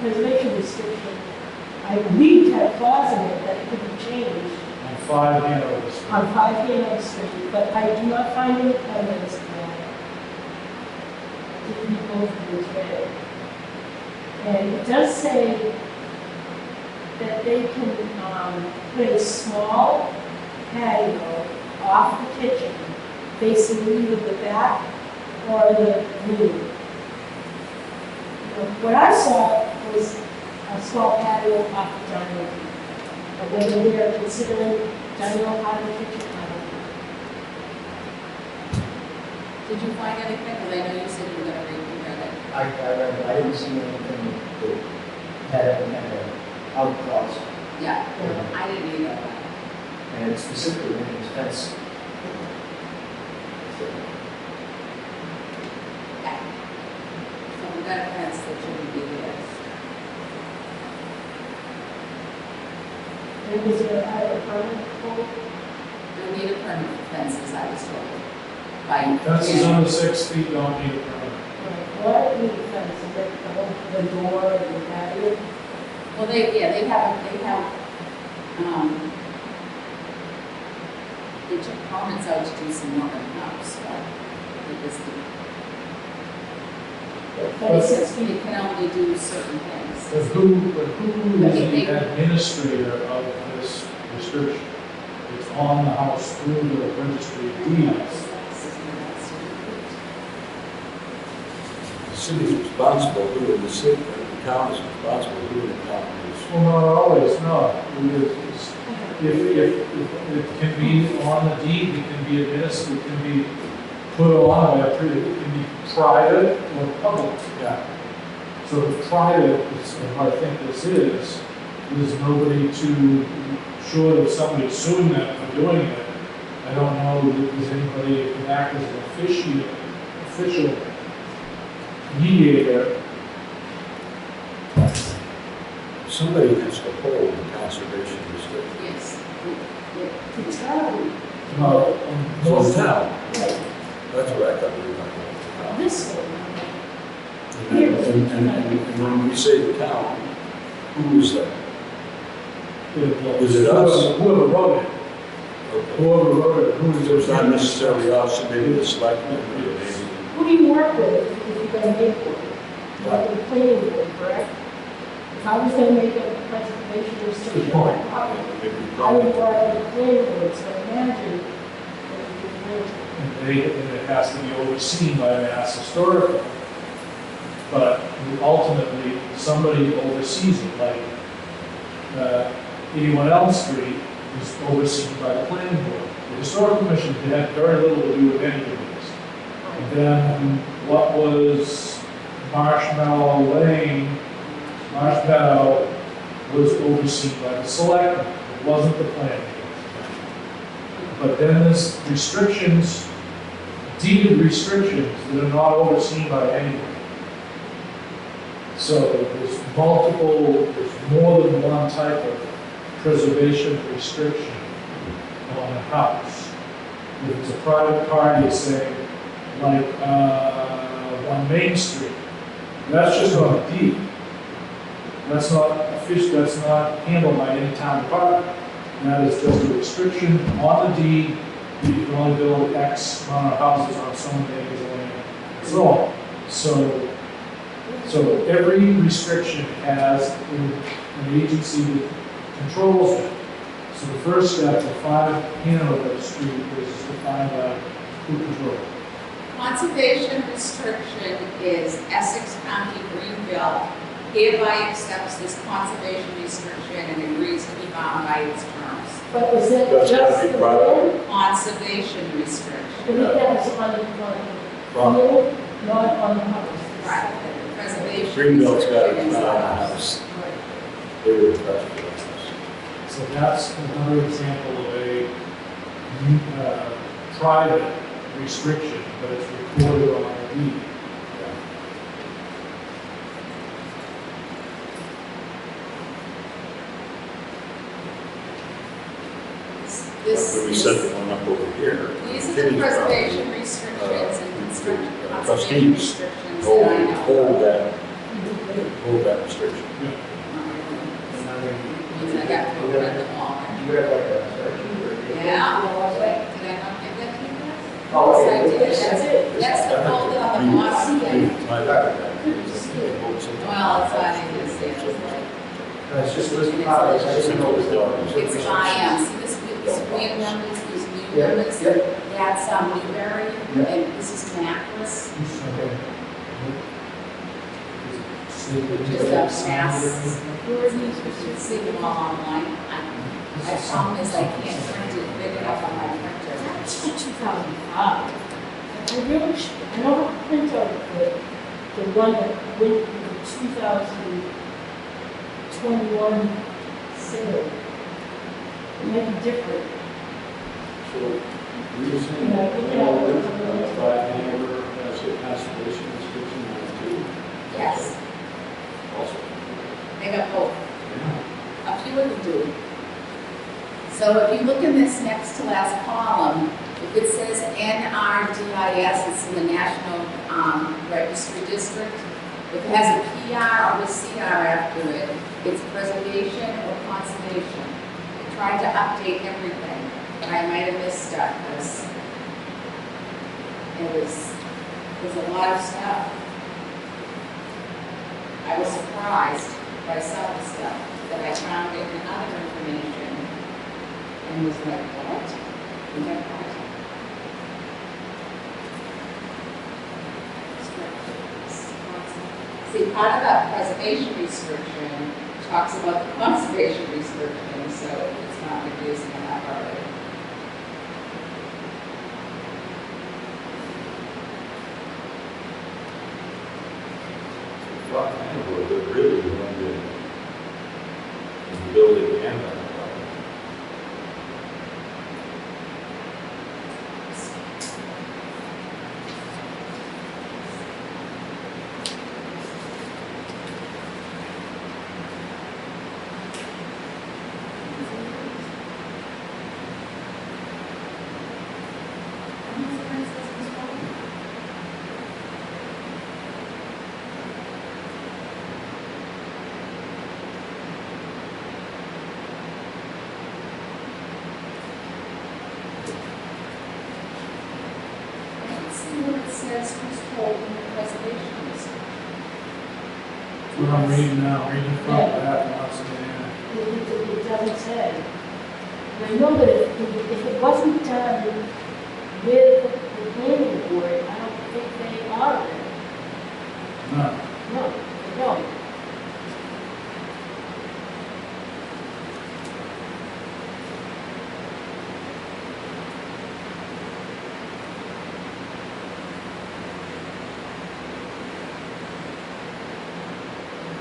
preservation restriction, I believe had a clause in it that it could be changed On 5 Hanover Street. on 5 Hanover Street, but I do not find any evidence of that. Didn't go through this way. And it does say that they can put a small patio off the kitchen, facing either the back or the room. What I saw was a small patio off the dining room. But whether they are considering dining room part of the kitchen, I don't know. Did you find anything? Because I know you said you were going to read it. I read it, I didn't see anything that had an out clause, Yeah, I didn't either. and it specifically mentions fence. Okay. So we got a fence that shouldn't be there. And was there a permit for? Don't need a permit for fences, I was told. By Fences under 6 feet don't need a permit. What is the fence? Is it the door and the patio? Well, they took permits out to do some work on the house, so because But 6 feet. it can only do certain things. But who is the administrator of this restriction? It's on the house through the registry of deeds. The city's responsible, who in the city, the town is responsible, who in the town is. Well, not always, no. If it can be on the deed, it can be administered, it can be put on by a it can be private or public. Yeah. So if private, is what I think this is, there's nobody to, short of somebody suing them for doing it, I don't know that there's anybody who can act as an official mediator. Somebody has to hold the conservation restriction. Yes. The town. No, So the town, Right. that's what I thought we were talking about. This one. And when we say the town, who is that? Is it us? Whoever wrote it, Okay. whoever wrote it, who is So it's not it? necessarily us, so maybe the selectmen, or maybe. Who do you work with if you're going to make one? Like the planning board, correct? If I was going to make a conservation restriction Good point. on property. Maybe I would probably- want to planning board, so imagine what it would be. And it has to be overseen by Mass Historical. But ultimately, somebody oversees it, like 81 Elm Street is overseen by the planning board. The Historical Commission had very little to do with any of this. And then what was Marshmallow Lane, Marshmallow was overseen by the selectmen. It wasn't the planning board. But then there's restrictions, deeded restrictions that are not overseen by anyone. So there's more than one type of preservation restriction on a house. If it's a private party, say, like, on Main Street, that's just on a deed. That's not official, that's not handled by any town department. That is just a restriction on the deed, that you can only build X amount of houses on so many acres of land, and so on. So every restriction has an agency that controls it. So the first step to find Hanover Street is to find out who controls it. Conservation restriction is Essex County Greenville hereby accepts this conservation restriction and agrees to be bound by its terms. But is it That's gotta just be the private. land? Conservation restriction. I think that was on the field, not on the house. Right. Preservation Greenbelt's got restriction it is on the the house. house. Right. They were impressed with the house. So that's another example of a private restriction, but it's recorded on a deed. But we set the one up over here. These are the preservation restrictions and conservation conservation Trustees restrictions that I know. hold that restriction. Because I got to read them all. You have like a spreadsheet or? Yeah, wait, did I not give that to you guys? Oh, Yes, I okay. did. That's the folder on the bottom. Well, it's not in this, it's like, It's just listed out, I just know it's it's by, see this weird numbers, these new Yeah, numbers? yeah. That's Newberry, Yeah. and this is Mackless, Okay. which is a mass. Where are these, you should see them all online. My problem is I can't print it big enough on my printer. That's 2005. I really should, I don't have a printout of the one that went with the 2021 sale. It might be different. So, you're saying Yeah, that, look at by Hanover has a conservation restriction on it too? Yes, Also. they got both. A few of them do. So if you look in this next to last column, if it says NRDIS, it's in the National Registry District. If it has a PR or a CR after it, it's preservation or conservation. I tried to update everything, but I might have missed stuff because there's a lot of stuff. I was surprised by some of the stuff that I found in other information and was like, what? We have that. See, part of that preservation restriction talks about the conservation restriction, so it's not reducing that already. Well, Hanover, they're really the one that is building and on the property. Let's see what it says, who's holding the preservation restriction. What I'm reading now, reading from that, once again. And I know that if it wasn't done with the planning board, I don't think they honor it. No. No, they don't.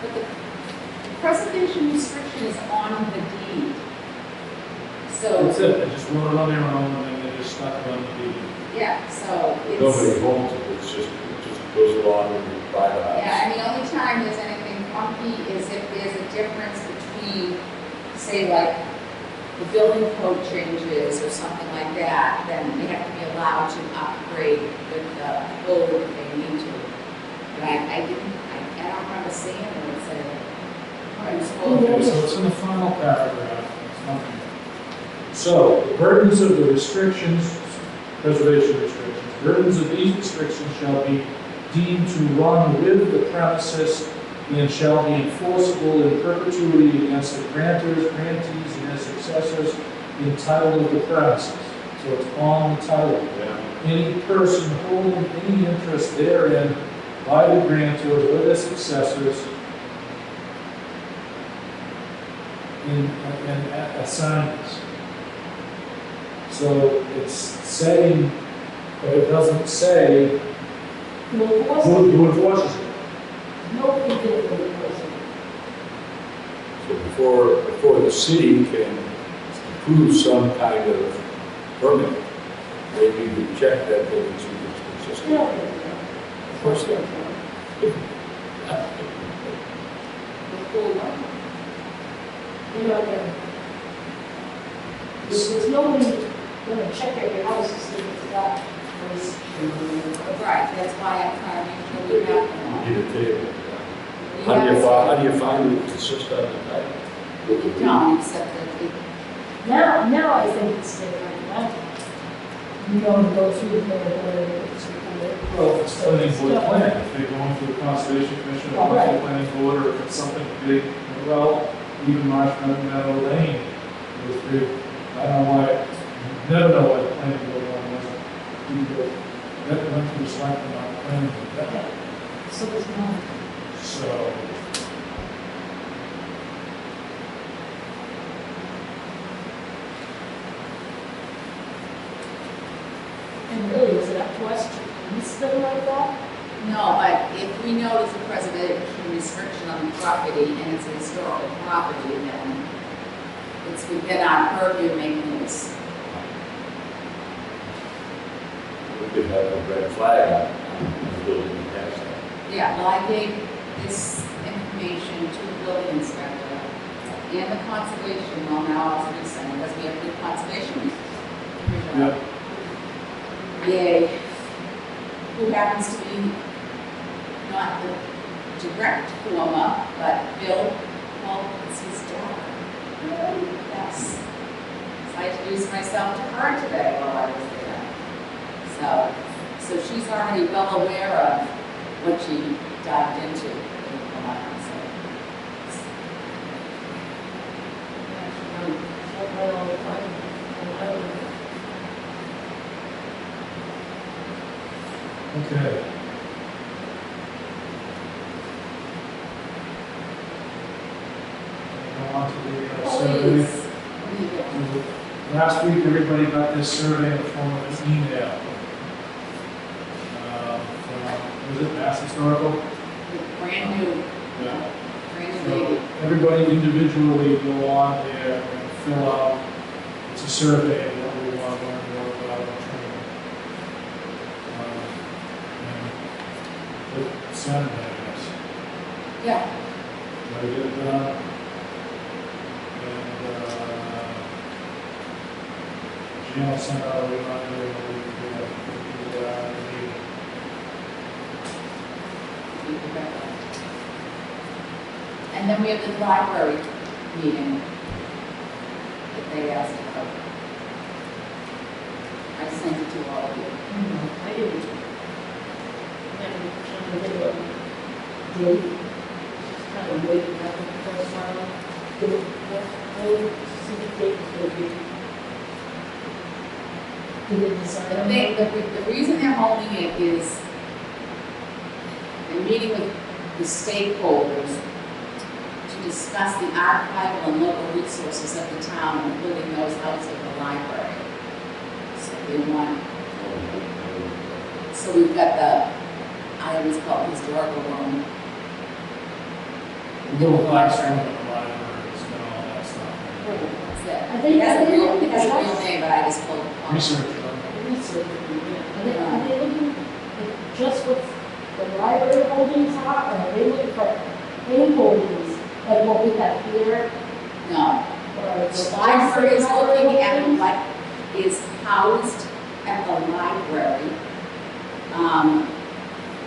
But the preservation restriction is on the deed. So, That's it, they just wrote it on their own, and then they just stuck it on the deed. yeah, so it's. Nobody owns it, it just goes along and you buy the house. Yeah, and the only time there's anything funky is if there's a difference between, say, like, the building code changes or something like that, then they have to be allowed to upgrade with the code if they need to. But I don't remember seeing it, it said. Okay, so it's in the final paragraph. It's nothing. So, the burdens of the restrictions, preservation restrictions, burdens of these restrictions shall be deemed to run with the premises and shall be enforceable in perpetuity against the grantors, grantees, and their successors in title of the premises. So it's on the title. Any person holding any interest therein by the grantor or their successors in assignments. So it's saying, but it doesn't say who enforces it. Nobody did it with the So before the city can approve some kind of permit, they need to check that building's consistent. Yeah. Of course they You know, there's nobody gonna check at your house to see if it's got waste. Right, that's why I'm trying to make sure we have them all. Need a table. We How do you find it consistent on the title? You don't, except that it, Now I think it's different, now. You don't go through the planning board, it's recorded. Well, if it's planning board plan, if they're going through the conservation commission or going to the planning board, or if it's something big, well, even Meadow Lane was big. I don't know why, never know why the planning board one wasn't. That went through selectmen on the planning board. So there's no, So, and really, is it up to us to police them like that? no, but if we know there's a preservation restriction on the property and it's a historical property, then it's within our purview making this. We could have a red flag on the building and pass that. Yeah, well, I gave this information to the building inspector and the conservation, well, now it's recent, because we have the conservation. yeah, Yay, who happens to be not the direct former, but Bill, well, it's his daughter. Yes. So I introduced myself to her today while I was there. So she's already well aware of what she dived into. okay. Go on to the survey. Please. Last week, everybody got this survey in the form of an email. Was it Mass Historical? Brand new, Yeah. brand new So baby. everybody individually go on there and fill out, it's a survey of what we want to learn more about the training. And send it, I guess. Yeah, Try to get it done. And, Gina sent out a reminder that we could do that meeting. and then we have the library meeting that they asked about. I sent it to all of you. I didn't. I'm trying to get a date, just kind of waiting up for the first one. See the date is going to be Did they decide? The reason they're holding it is they're meeting with the stakeholders to discuss the archival and local resources of the town, including those outside the library. So they want, so we've got I always call it historical room. Little classroom in the libraries and all that stuff. That's it. I think It has a real that's- name, but I just pulled it off. Research. Research, yeah. Are they looking at just what the library holdings are, or are they looking for any holdings, like what we have here? No. Or The the library is looking at holdings? what is housed at the library.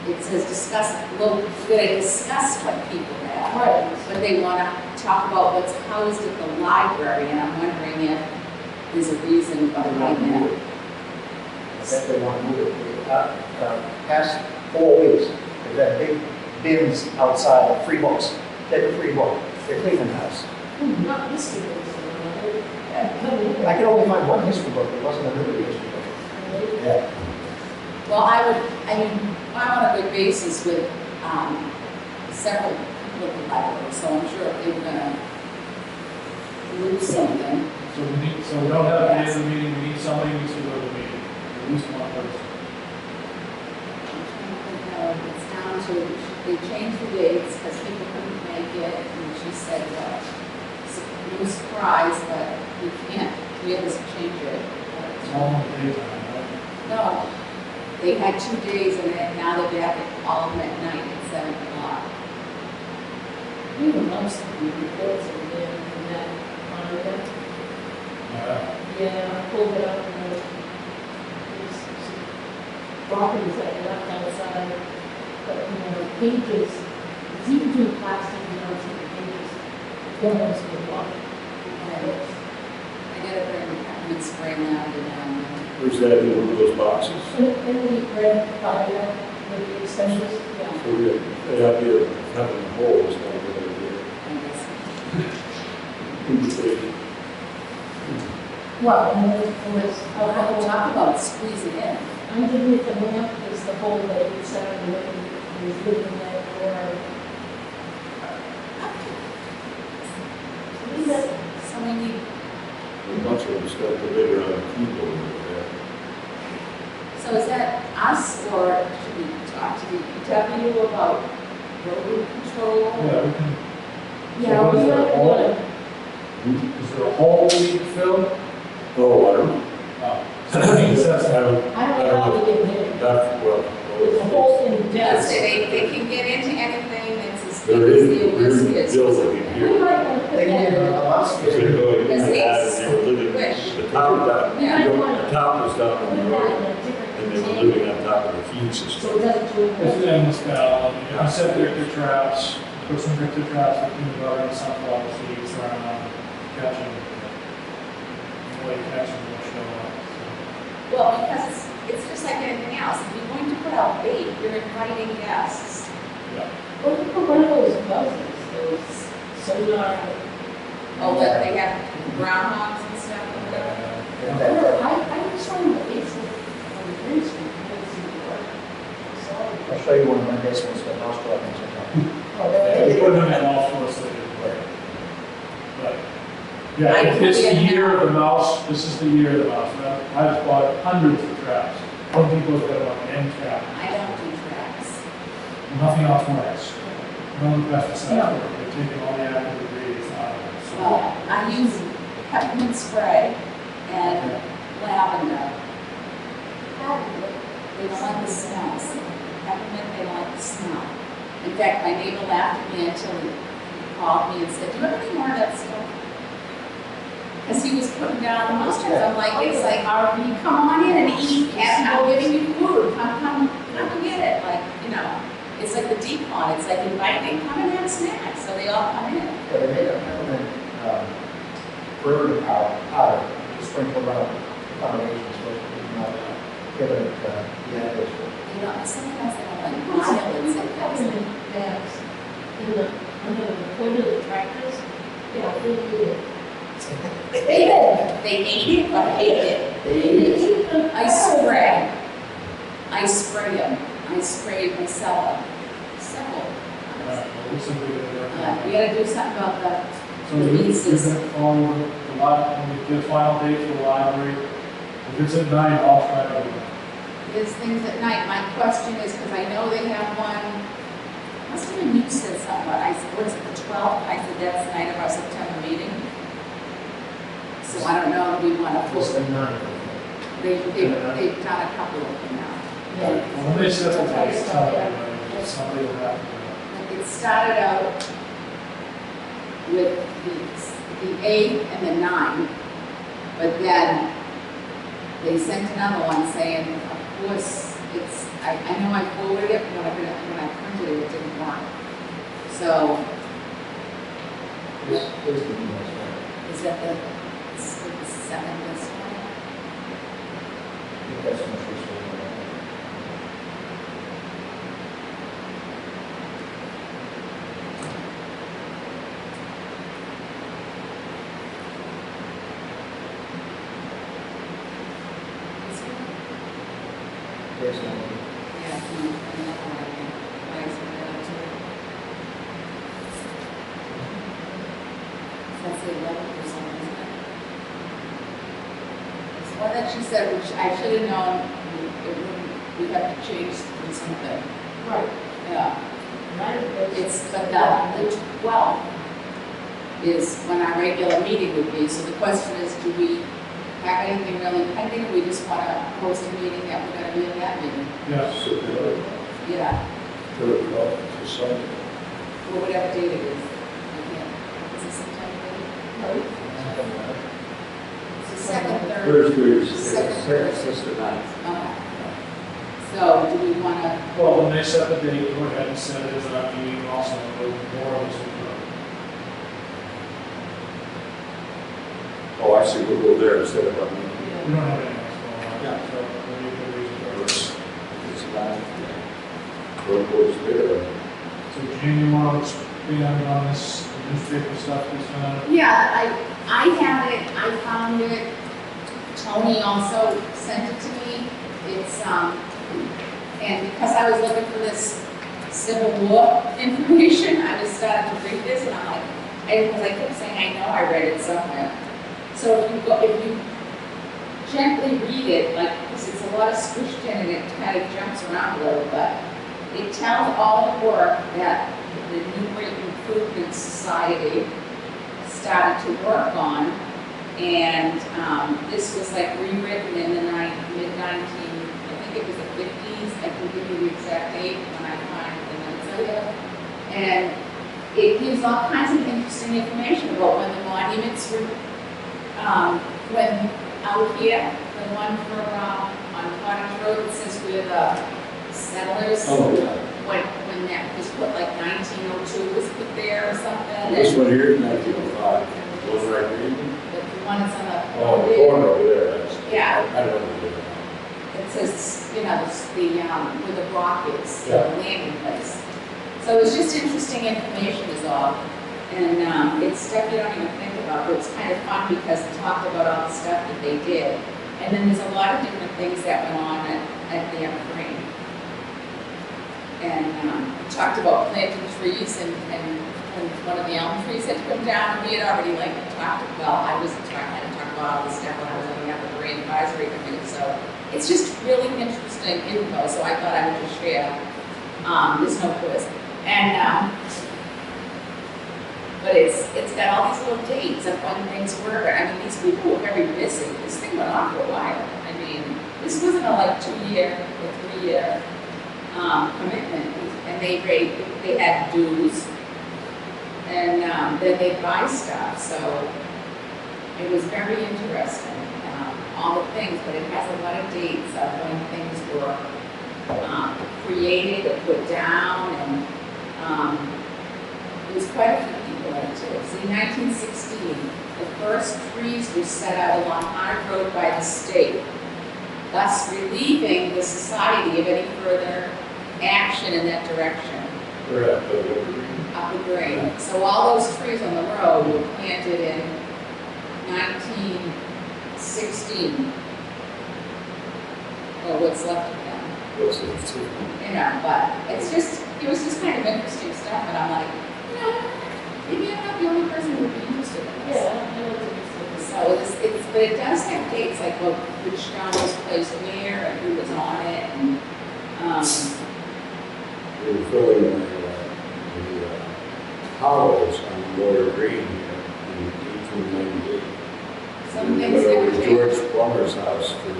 It says discuss, well, we're going to discuss what people have. Right. But they want to talk about what's housed at the library, and I'm wondering if there's a reason behind that. I bet they want to move it. Past 4 weeks, they've had big bins outside, free books. Take a free book. They're cleaning the house. Not this year, I could only find one history book. It wasn't a really history book. Yeah. Well, I'm on a good basis with several people at the library, so I'm sure if they were going to lose something. So we don't have it in the meeting, we need somebody who needs to go to the meeting, at least one person. It's down to, they changed the dates because people couldn't make it, and she said, well, no surprise, but we can't really change it. It's all in the daytime, right? No, they had 2 days, and now they're back at all of them at night at 7 o'clock. We were most of the reports in there, in that area. Yeah, I pulled it up and there's some properties that are left outside, but, pages, it's even through plastic, the pages, don't have to be water. I gotta bring peppermint spray lavender down there. Where's that in one of those boxes? And we read fire, the extensions, yeah. So the idea of having a hole is not a good idea. I guess. Invitation. Well, and then it was, I'll talk about squeezing in. underneath the ramp is the hole that he said, and he was living there for. So we need, A bunch of them stuck together on a keyboard over there. so is that us, or should we talk to the DPW about road control? Yeah, we can, Yeah, So what we is might there, all? want is there a hole we need to fill? Oh, I don't know. So that means that's, I don't, I don't know how to get in. that, well. There's a hole in the Yes, desk. they can get into anything that's as They're big as in, the they're in the Olympus. building in We here. might want to put They that can get in. a lot Because they're going in Because and they- out, and they were living, the top, down, We might want the to top was down put on the that road, in a different and they were container, living on top of the feed system. so it doesn't do it's it. an endless battle, you can set Victor traps, put some Victor traps for kindergarten, sunflower seeds around, catching. Way catching will show up. Well, because it's just like anything else. If you're going to put out bait, you're inviting guests. Yeah. Well, you put one of those buzzers, those sonar. Oh, that they have groundhogs and stuff like that. And that, I just saw in the basement on the Green Street, I didn't see the work. I'll show you one of my basements that mouse droppings are done. Oh, We really? put them in all sorts of different ways. But, yeah, I if this completely year of the mouse, this is the year of the mouse. Now, I've bought hundreds of traps. Some people have got like an end trap, I don't do traps. nothing else works. None of the pesticides No. work, they're taking all the active ingredients out of it. So, Well, I use peppermint spray and lavender. They don't like the smell. Peppermint, they don't like the smell. In fact, my neighbor laughed at me until he called me and said, do you have any more of that stuff? Because he was putting down the mouse traps. I'm like, it's like, come on in and eat, and I'm giving you food. Come and get it. Like, it's like the decon. It's like inviting, come and have snacks. So they all come in. Yeah, they made a peppermint, brewery powder, sprinkled around the combinations, so you can give it, it's Something else that I like. We Violets put and peppermint bags in the, under the hood of the tractors, yeah, they did it. They did. They ate it, but ate it. They did. I spray them. I sprayed my cellar. Several. Well, we'll simply get it worked We out. gotta do something about that. So you're going to follow the the final date for the library. If it's at night, I'll try to. There's things at night. My question is, because I know they have one, must have been you said something about, I said, what is it, the 12th? I said, that's the night of our September meeting. So I don't know if we want to, Plus the 9. they've done a couple of them now. Well, when they set the date, tell everybody, somebody will have to. It started out with the 8th and the 9th, but then they sent another one saying, of course, it's, I know I forwarded it, but when I printed it, it didn't work. So, Here's the email. is that the 7th this one? I think that's much useful. This one? There's one. Yeah, another one, I think. I see that too. That's the 11th or something, isn't it? It's one that she said, which I should have known, we have to change something. Right. Yeah, Right. it's, but the 12th is when our regular meeting would be, so the question is, do we have anything really pending, or we just want to post a meeting that we're going to be in that meeting? Yes. Yeah, For the 12th to Sunday. or whatever date it is. I can't, is it September? Right. It's the second, third. Thursday is Second, third. Sister night. Okay. So do we want to, Well, when they set the date, go ahead and set it as our meeting also, but more of us will go. Oh, I see, we'll go there instead of, We don't have anything else going on. Yeah. So, we need to reach it's not, we'll go there. So, Gene, you want to expand on this newspaper stuff this time? yeah, I have it, I found it. Tony also sent it to me. It's, and because I was looking for this Civil War information, I was starting to read this, and I'm like, because I kept saying, I know I read it somewhere. So if you gently read it, like, because it's a lot of squished in and it kind of jumps around a little, but it tells all the work that the Newbury Improvement Society started to work on. And this was like rewritten in the mid-19, I think it was the 50s. I can give you the exact date when I find the notes of it. And it gives all kinds of interesting information about when the monuments were, when out here, the one for on Cottage Road that says where the settlers, Oh, yeah. when that was put, like 1902 was put there or something. This and- one here is 1905. One right here. The one that's on the. Oh, the corner over there, that's. Yeah. I don't know what it is. It says, you know, where the rock is, the Yeah. landing place. So it's just interesting information is all. And it's stuff you don't even think about, but it's kind of fun because it talked about all the stuff that they did. And then there's a lot of different things that went on at the frame. And we talked about planting trees and when one of the elm trees had to come down, we had already like talked, well, I was trying to talk about all this stuff when I was on the Upper Advisory Committee. So it's just really interesting info, so I thought I would just share. There's no quiz. And, but it's got all these little dates of when things were. I mean, these people were very busy. This thing went on for a while. I mean, this wasn't a like 2-year or 3-year commitment. And they had dues. And then they'd buy stuff. So it was very interesting, all the things, but it has a lot of dates of when things were created or put down, and there was quite a few people in it too. See, 1916, the first trees were set out along Hard Road by the state, thus relieving the society of any further action in that direction. We're at the Up the grade. So all those trees on the road were planted in 1916, or what's left of them. What's it? You know, but it was just kind of interesting stuff, and I'm like, you know, maybe I'm not the only person who would be interested in this. Yeah, I know what you're saying. So but it does have dates, like, well, which stone was placed where, and who was on it, and, We were filling the hollows on Lower Green here in 1898. some We things went over never to change. George Plummer's house for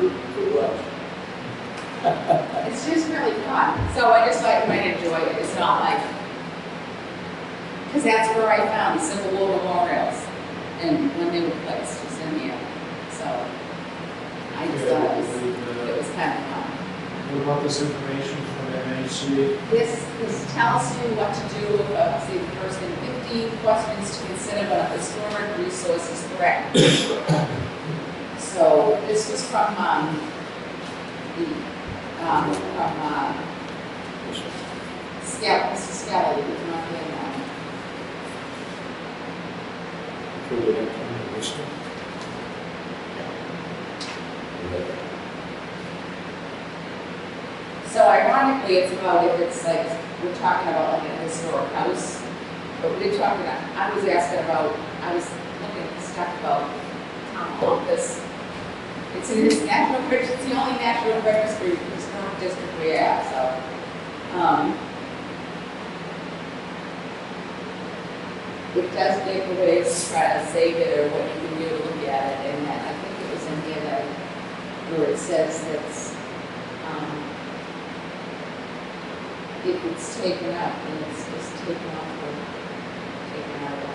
lunch. It's just really fun. So I just thought you might enjoy it. It's not like, because that's where I found the Civil War memorials, and when they were placed, just in here. So I just thought it was kind of fun. What about this information from MHC? This tells you what to do, say, the first thing, 15 questions to consider when a historic resource is threatened. So this was from Mr. Skelly, who's not here now. For the next one, listen. So ironically, it's about if it's like, we're talking about like a historic house, but we're talking about, I was looking at stuff about town office. It's in this national register, it's the only national registry historic district we have, so. It does give the ways to try to save it or what you can do to look at it, and then I think it was in here that, where it says that's, if it's taken up, and it's just taken off or taken out of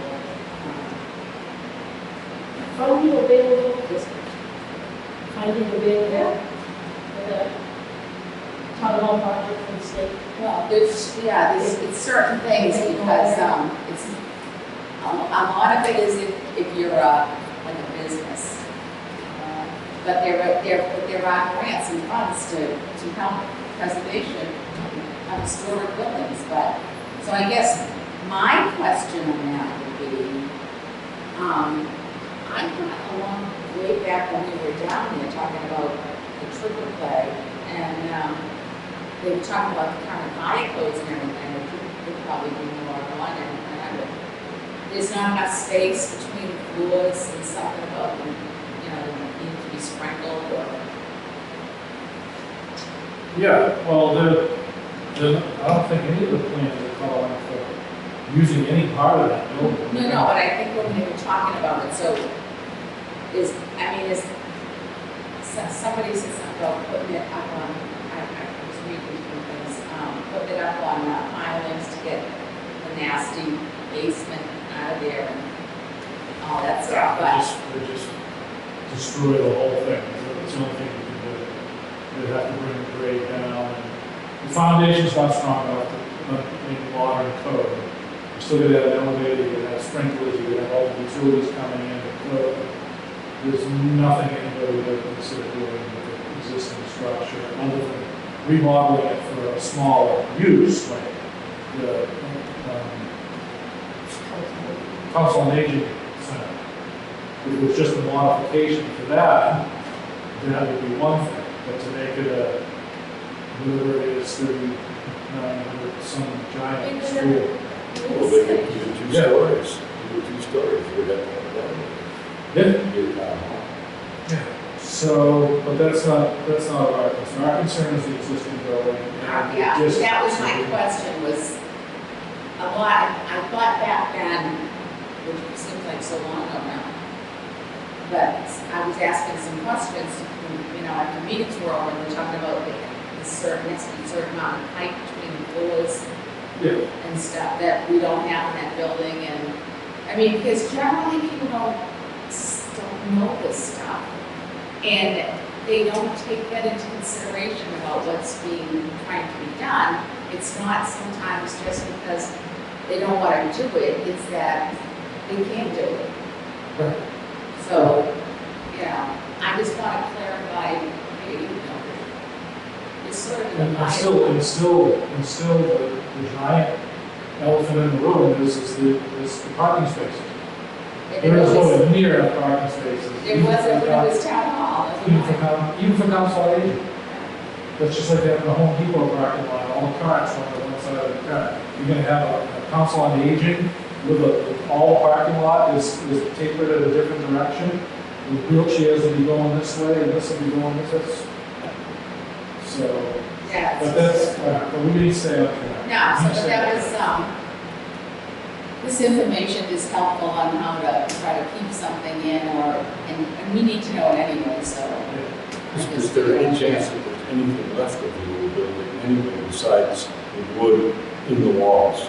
Funding available, the district. finding available for the town hall project from the state. Well, there's it's certain things because, it's, a lot of it is if you're, like a business. But there are grants and funds to help preservation of historic buildings, but, so I guess my question on that would be, I got along way back when we were down there talking about the triple play, and, they were talking about the current fire codes and everything, which would probably be more on and I would, there's not enough space between the floors and something about them, you know, they need to be sprinkled or. Yeah, well, I don't think any of the plans are calling for using any part of that building. No, but I think when they were talking about it, so somebody said something about putting it up on, I was reading some things, putting it up on pilings to get the nasty basement out of there and all that stuff, but. They just destroy the whole thing. That's the only thing you can do. They'd have to bring the grade down. And the foundation's not strong enough to make modern code. You still gotta have an elevator, you gotta have sprinklers, you gotta have all the utilities coming in. There's nothing anybody would consider doing with the existing structure other than remodeling it for a smaller use, like the Council on Aging Center. If it was just a modification for that, then that would be one thing. But to make it whatever it is, 3,900 some giant school. Well, they could do 2 stories. Do 2 stories, we'd have to have that. Yeah. Get it down. Yeah. So, but that's not our concern. Our concern is the existing building. And Yeah, just- that was my question, was a lot, I thought back then, which seems like so long ago now, but I was asking some questions, you know, after meetings were over, and we're talking about the certain amount of height between the floors Yeah. and stuff that we don't have in that building, and, I mean, because generally people don't know this stuff, and they don't take that into consideration about what's trying to be done. It's not sometimes just because they don't want to do it, it's that they can't do it. Right. So, you know, I just want to clarify, you know, it's sort of in the And still the giant elephant in the room is the parking spaces. There is nowhere near enough parking spaces. It wasn't when it was town hall. Even for council on aging. That's just like having a Home Depot parking lot, all the cars on the one side of the car. You're gonna have a council on aging with all the parking lot is tapered in a different direction. The wheelchairs will be going this way and this will be going this way. So, Yeah. but that's, but we need to stay on track. No, so that was, this information is helpful on how to try to keep something in and we need to know it anyway, so. Is there any chance that there's anything left of the old building anyway besides the wood in the walls?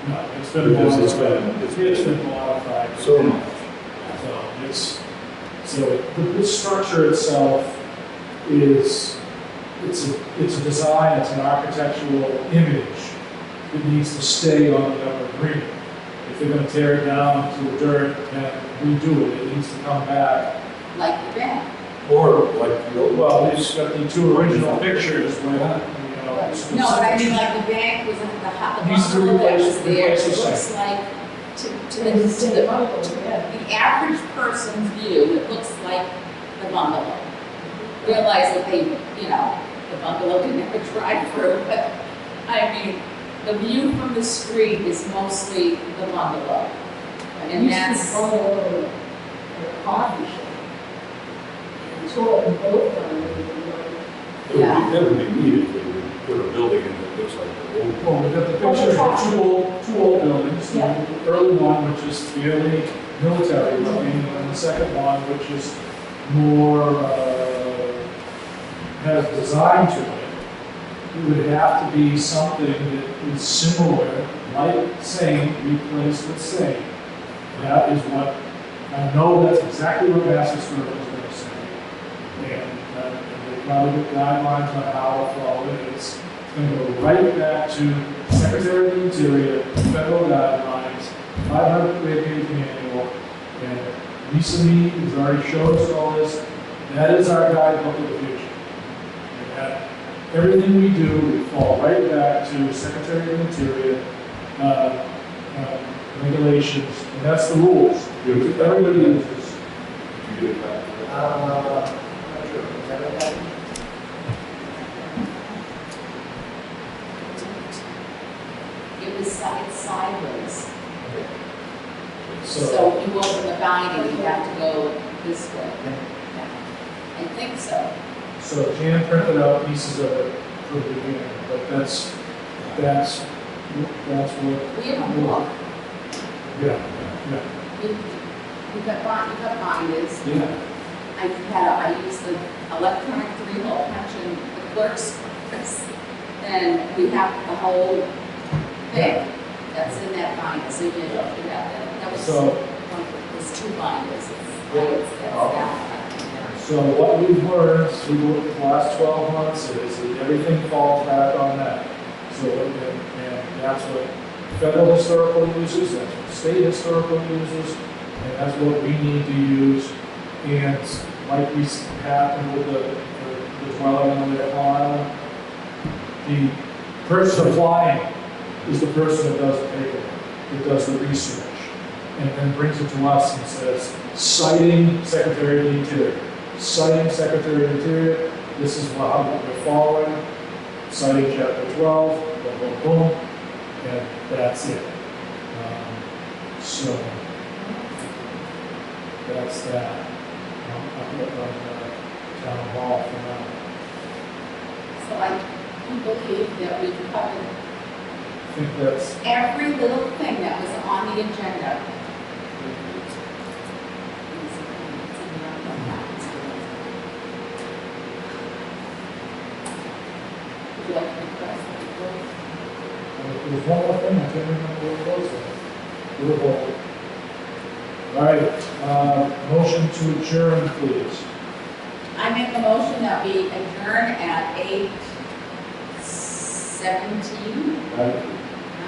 No, it's been Because modified. it's It's been modified. so much. So the structure itself is, it's a design, it's an architectural image that needs to stay on the upper green. If they're gonna tear it down to the dirt and redo it, it needs to come back. Like the bank. Or like the old. Well, we've got the two original pictures when, you know. it's- No, but I mean, like the bank was at the Needs to bungalow that replace- was there, replace it the looks site. like, to the, It's to in the, the bungalow, yeah. the average person's view, it looks like the bungalow. Realize that they, you know, the bungalow didn't have a drive-through, but, I mean, the view from the street is mostly the bungalow. And that's, Bungalow, a coffee shop. Tore them both down. That would be neat if they would put a building in that looks like the old. Well, we've got the pictures of two old buildings. Yeah. The early one, which is fairly military looking, and the second one, which is more, has design to it. It would have to be something that is similar, like same, replaced with same. That is what, I know that's exactly what Mass Historical is going to say. And they probably get guidelines on how to follow it. It's going to go right back to Secretary of the Interior, federal guidelines, 500-page manual, and Lisa Mead has already showed us all this. That is our guidebook of the future. And that, everything we do, we fall right back to Secretary of the Interior, regulations, and that's the rules. Everybody uses. Did you get it back? Not sure, is that okay? it's sideways. So, So you open the binding, you have to go this way. I think so. so Jan printed out pieces of it for the beginning, but that's what. We have a book. Yeah. You've got binders. Yeah. I use the electronic 3-hole punch in the clerk's office. And we have the whole thing that's in that binder, so you should have that. That was, So- was 2 binders. That's that. So what we've learned through the last 12 months is that everything falls back on that. So, and that's what federal historical uses, that's what state historical uses, and that's what we need to use. And like we happened with the dwelling on the island, the person applying is the person that does the paperwork, that does the research, and then brings it to us and says, citing Secretary of the Interior. Citing Secretary of the Interior, this is what we're following, citing Chapter 12, boom, boom, boom, and that's it. So, that's that. I'll put it on town hall for now. So I can believe that we covered I think that's, every little thing that was on the agenda. Would you like to request that we close? there was one more thing, I can't remember what it was. We'll hold. All right, motion to adjourn, please. I make a motion that we adjourn at 8:17, Right.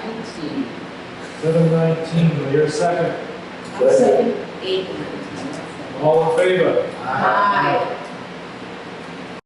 19, 7:19, do I hear a second? Second. 8. All in favor? Aye.